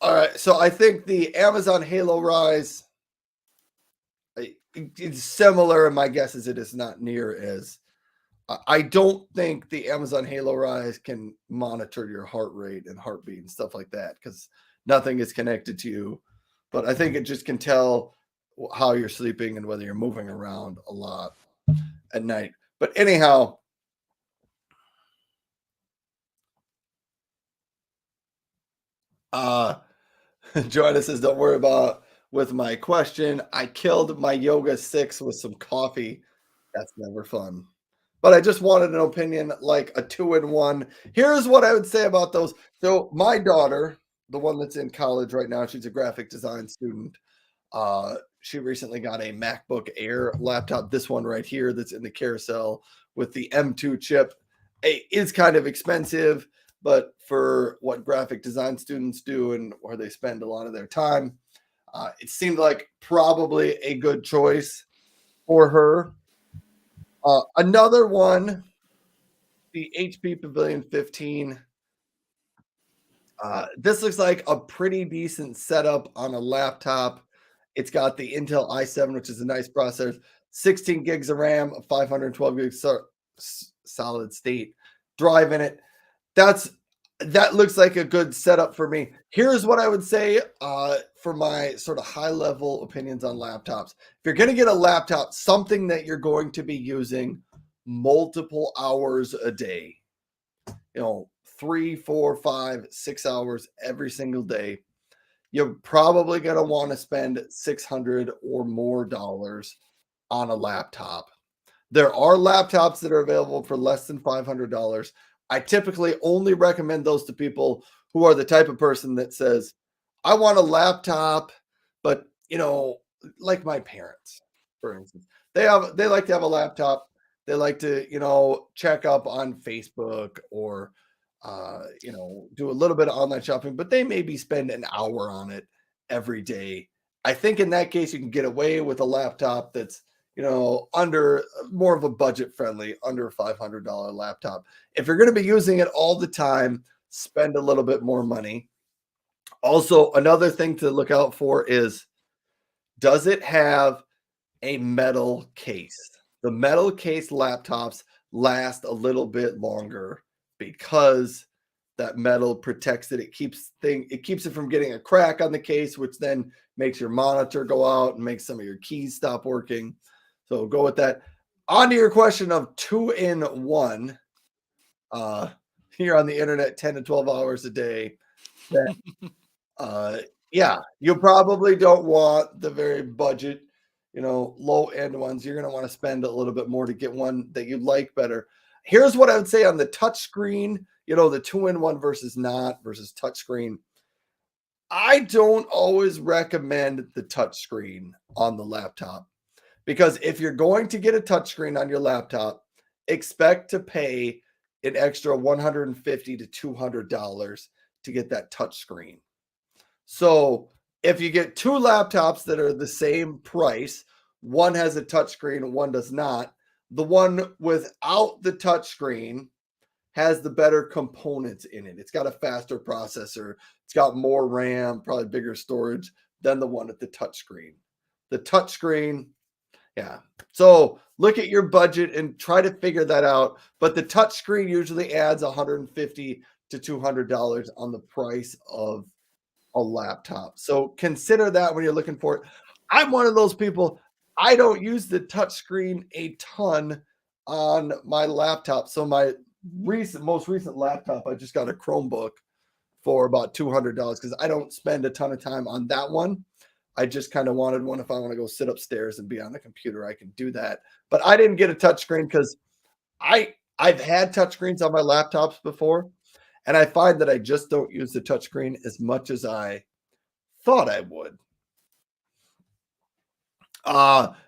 All right, so I think the Amazon Halo Rise is similar, and my guess is it is not near as. I don't think the Amazon Halo Rise can monitor your heart rate and heartbeat and stuff like that because nothing is connected to you. But I think it just can tell how you're sleeping and whether you're moving around a lot at night. But anyhow, uh, Joanna says, don't worry about with my question. I killed my Yoga 6 with some coffee. That's never fun. But I just wanted an opinion like a 2-in-1. Here's what I would say about those. So my daughter, the one that's in college right now, she's a graphic design student. She recently got a MacBook Air laptop. This one right here that's in the carousel with the M2 chip. It is kind of expensive, but for what graphic design students do and where they spend a lot of their time, it seemed like probably a good choice for her. Another one, the HP Pavilion 15. This looks like a pretty decent setup on a laptop. It's got the Intel i7, which is a nice processor, 16 gigs of RAM, 512 gigs solid state drive in it. That looks like a good setup for me. Here's what I would say for my sort of high level opinions on laptops. If you're going to get a laptop, something that you're going to be using multiple hours a day, 3, 4, 5, 6 hours every single day, you're probably going to want to spend 600 or more dollars on a laptop. There are laptops that are available for less than $500. I typically only recommend those to people who are the type of person that says, I want a laptop, but like my parents, for instance, they like to have a laptop. They like to, check up on Facebook or do a little bit of online shopping, but they maybe spend an hour on it every day. I think in that case you can get away with a laptop that's, under more of a budget friendly, under $500 laptop. If you're going to be using it all the time, spend a little bit more money. Also, another thing to look out for is, does it have a metal case? The metal case laptops last a little bit longer because that metal protects it. It keeps it from getting a crack on the case, which then makes your monitor go out and makes some of your keys stop working. So go with that. On to your question of two in one. Uh, here on the internet 10 to 12 hours a day. Uh, yeah, you probably don't want the very budget, low end ones. You're going to want to spend a little bit more to get one that you like better. Here's what I would say on the touchscreen, the two in one versus not versus touchscreen. I don't always recommend the touchscreen on the laptop because if you're going to get a touchscreen on your laptop, expect to pay an extra $150 to $200 to get that touchscreen. So if you get two laptops that are the same price, one has a touchscreen and one does not, the one without the touchscreen has the better components in it. It's got a faster processor, it's got more RAM, probably bigger storage than the one at the touchscreen. The touchscreen, yeah. So look at your budget and try to figure that out. But the touchscreen usually adds $150 to $200 on the price of a laptop. So consider that when you're looking for it. I'm one of those people, I don't use the touchscreen a ton on my laptop. So my most recent laptop, I just got a Chromebook for about $200 because I don't spend a ton of time on that one. I just kind of wanted one if I want to go sit upstairs and be on the computer, I can do that. But I didn't get a touchscreen because I've had touchscreens on my laptops before, and I find that I just don't use the touchscreen as much as I thought I would.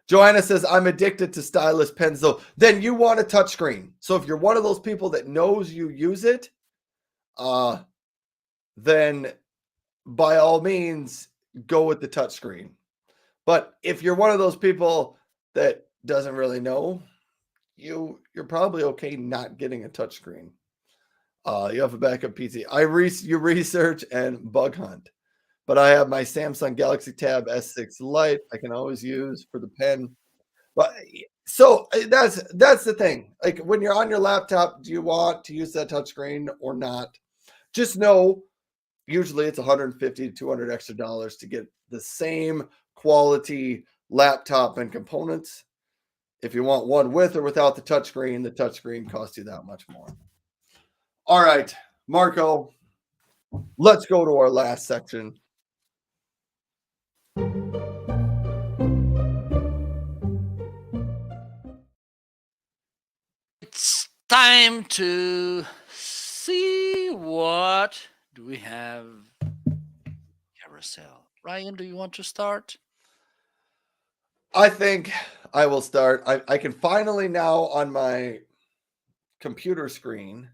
Joanna says, I'm addicted to stylus pens, though. Then you want a touchscreen. So if you're one of those people that knows you use it, then by all means, go with the touchscreen. But if you're one of those people that doesn't really know, you're probably okay not getting a touchscreen. You have a backup PC. You research and bug hunt. But I have my Samsung Galaxy Tab S6 Lite I can always use for the pen. But so that's the thing. Like when you're on your laptop, do you want to use that touchscreen or not? Just know usually it's 150 to 200 extra dollars to get the same quality laptop and components. If you want one with or without the touchscreen costs you that much more. All right, Marco, let's go to our last section. It's time to see what do we have. Carousel. Ryan, do you want to start? I think I will start. I can finally now on my computer screen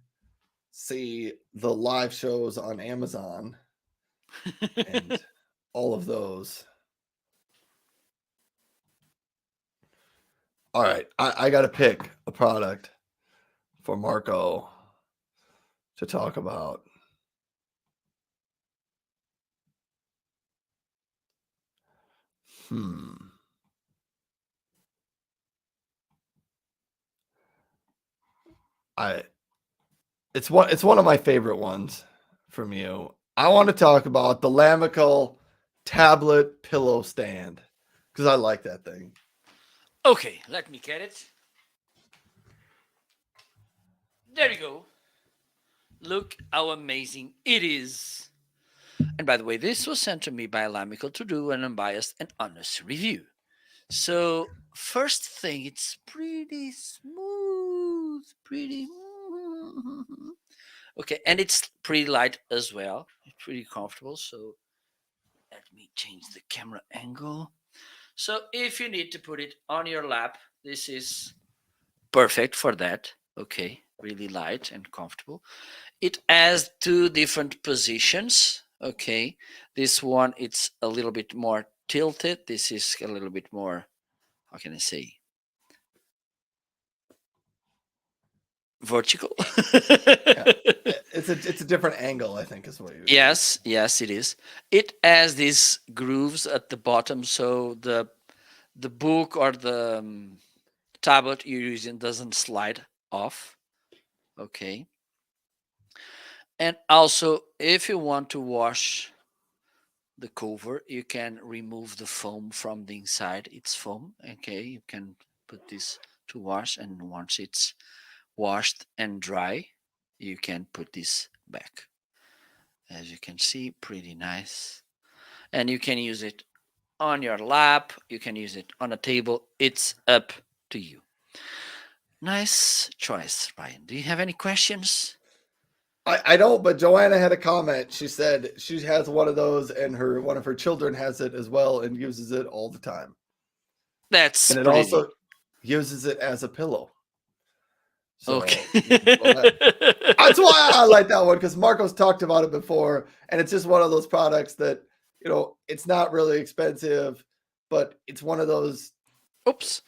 see the live shows on Amazon and all of those. All right, I got to pick a product for Marco to talk about. Hmm. I it's one of my favorite ones from you. I want to talk about the Lamical tablet pillow stand because I like that thing. Okay, let me get it. There you go. Look how amazing it is. And by the way, this was sent to me by Lamical to do an unbiased and honest review. So, first thing, it's pretty smooth, pretty. Okay, and it's pretty light as well. It's pretty comfortable. So, Let me change the camera angle. So if you need to put it on your lap, this is perfect for that. Okay, really light and comfortable. It has two different positions. Okay, this one it's a little bit more tilted. This is a little bit more, how can I say, vertical. Yeah. It's a different angle, I think, is what you would use. Yes, yes, it is. It has these grooves at the bottom, so the book or the tablet you're using doesn't slide off. Okay, and also if you want to wash the cover, you can remove the foam from the inside. It's foam. Okay, you can put this to wash, and once it's washed and dry, you can put this back. As you can see, pretty nice. And you can use it on your lap, you can use it on a table. It's up to you. Nice choice, Ryan. Do you have any questions? I don't, but Joanna had a comment. She said she has one of those, and one of her children has it as well and uses it all the time. That's And it pretty also uses it as a pillow. So okay. that's why I like that one, because Marco's talked about it before, and it's just one of those products that, it's not really expensive, but it's one of those Oops.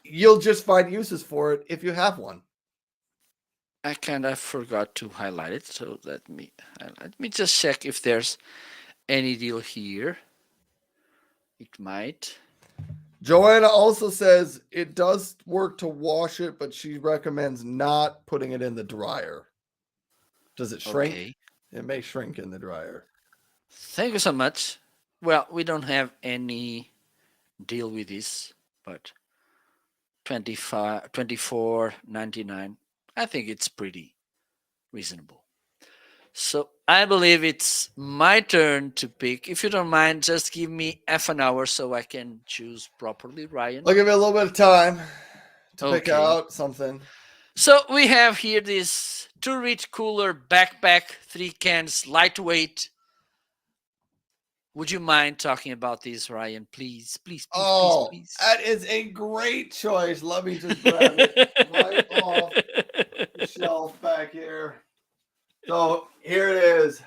you'll just find uses for it if you have one. I kind of forgot to highlight it, so let me just check if there's any deal here. It might. Joanna also says it does work to wash it, but she recommends not putting it in the dryer. Does it shrink? Okay. It may shrink in the dryer. Thank you so much. Well, we don't have any deal with this, but 25, 24.99. I think it's pretty reasonable. So I believe it's my turn to pick. If you don't mind, just give me half an hour so I can choose properly, Ryan. I'll give you a little bit of time to pick Okay. out something. So we have here this two-reach cooler backpack, 3 cans, lightweight. Would you mind talking about this, Ryan? Please, please, please, please, Oh, please. that is a great choice. Let me just grab it right off the shelf back here. So here it is.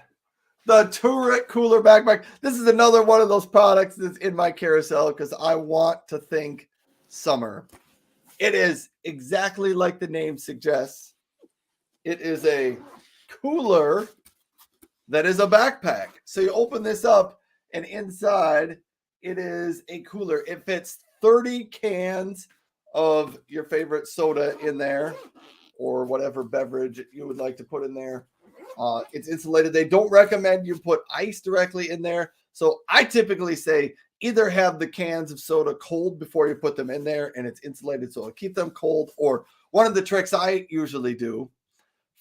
The Turret Cooler Backpack. This is another one of those products that's in my carousel because I want to think summer. It is exactly like the name suggests. It is a cooler that is a backpack. So you open this up, and inside it is a cooler. It fits 30 cans of your favorite soda in there, or whatever beverage you would like to put in there. It's insulated. They don't recommend you put ice directly in there. So I typically say either have the cans of soda cold before you put them in there and it's insulated so it'll keep them cold. Or one of the tricks I usually do,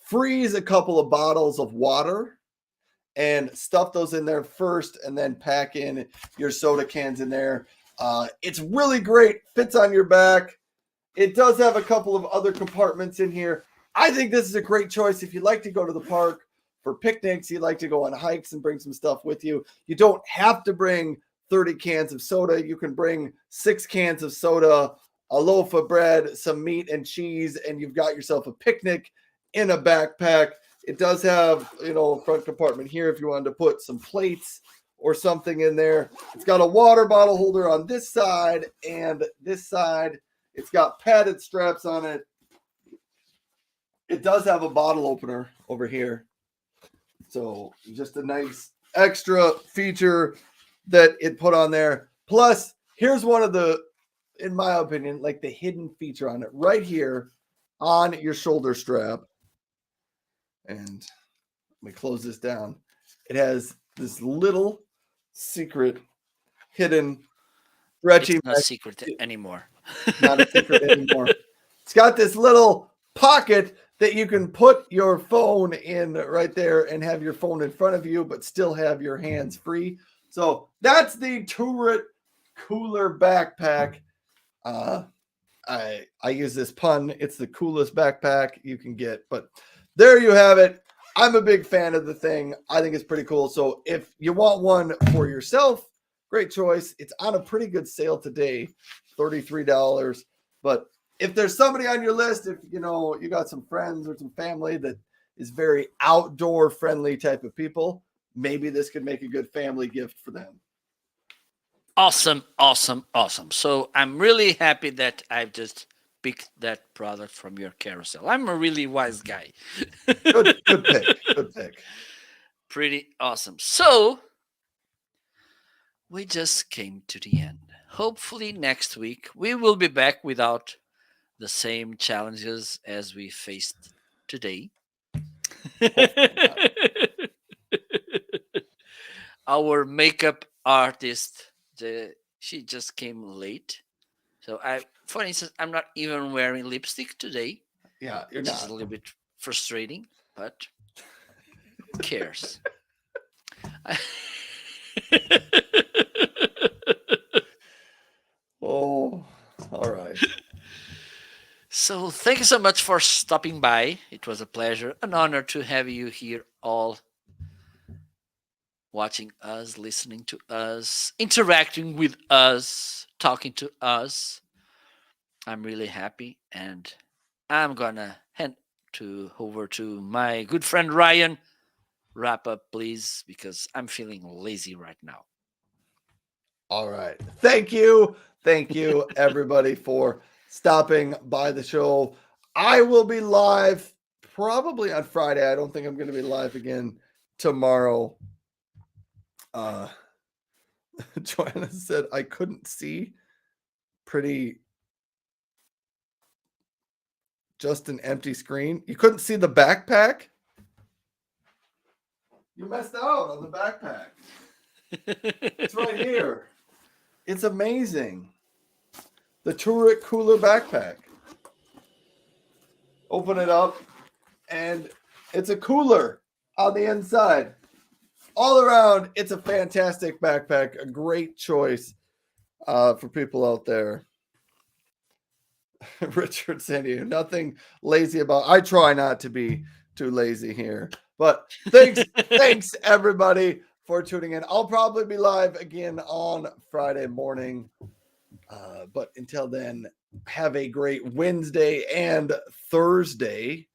freeze a couple of bottles of water and stuff those in there first and then pack in your soda cans in there. It's really great. Fits on your back. It does have a couple of other compartments in here. I think this is a great choice if you like to go to the park for picnics, you like to go on hikes and bring some stuff with you. You don't have to bring 30 cans of soda. You can bring 6 cans of soda, a loaf of bread, some meat and cheese, and you've got yourself a picnic in a backpack. It does have, a front compartment here if you wanted to put some plates or something in there. It's got a water bottle holder on this side and this side. It's got padded straps on it. It does have a bottle opener over here. So just a nice extra feature that it put on there. Plus, here's one of the, in my opinion, like the hidden feature on it right here on your shoulder strap. And let me close this down. It has this little secret hidden stretchy. It's not secret anymore. Not a secret anymore. It's got this little pocket that you can put your phone in right there and have your phone in front of you, but still have your hands free. So that's the Turret Cooler Backpack. I use this pun. It's the coolest backpack you can get. But there you have it. I'm a big fan of the thing. I think it's pretty cool. So if you want one for yourself, great choice. It's on a pretty good sale today, $33. But if there's somebody on your list, if you got some friends or some family that is very outdoor friendly type of people, maybe this could make a good family gift for them. Awesome, awesome, awesome. So I'm really happy that I've just picked that product from your carousel. I'm a really wise guy. Good pick. Good pick. Pretty awesome. So we just came to the end. Hopefully, next week we will be back without the same challenges as we faced today. Our makeup artist, she just came late. So for instance, I'm not even wearing lipstick today. Yeah, you're which is not. a little bit frustrating, but who cares? Oh, all right. So thank you so much for stopping by. It was a pleasure, an honor to have you here, all watching us, listening to us, interacting with us, talking to us. I'm really happy, and I'm gonna hand over to my good friend Ryan. Wrap up, please, because I'm feeling lazy right now. All right. Thank you. Thank you, everybody, for stopping by the show. I will be live probably on Friday. I don't think I'm going to be live again tomorrow. Joanna said I couldn't see. Pretty just an empty screen. You couldn't see the backpack? You missed out on the backpack. It's right here. It's amazing. The Turret Cooler backpack. Open it up, and it's a cooler on the inside. All around, it's a fantastic backpack. A great choice for people out there. Richard Sandy, nothing lazy about. I try not to be too lazy here, but thanks everybody for tuning in. I'll probably be live again on Friday morning. But until then, have a great Wednesday and Thursday.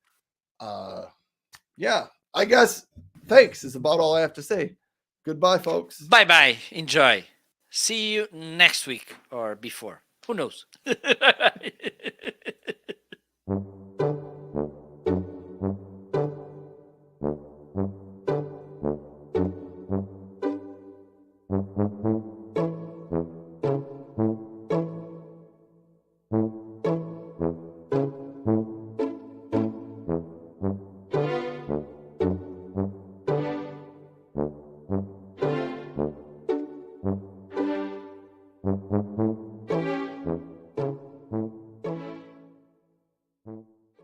Yeah, I guess thanks is about all I have to say. Goodbye, folks. Bye bye. Enjoy. See you next week or before. Who knows?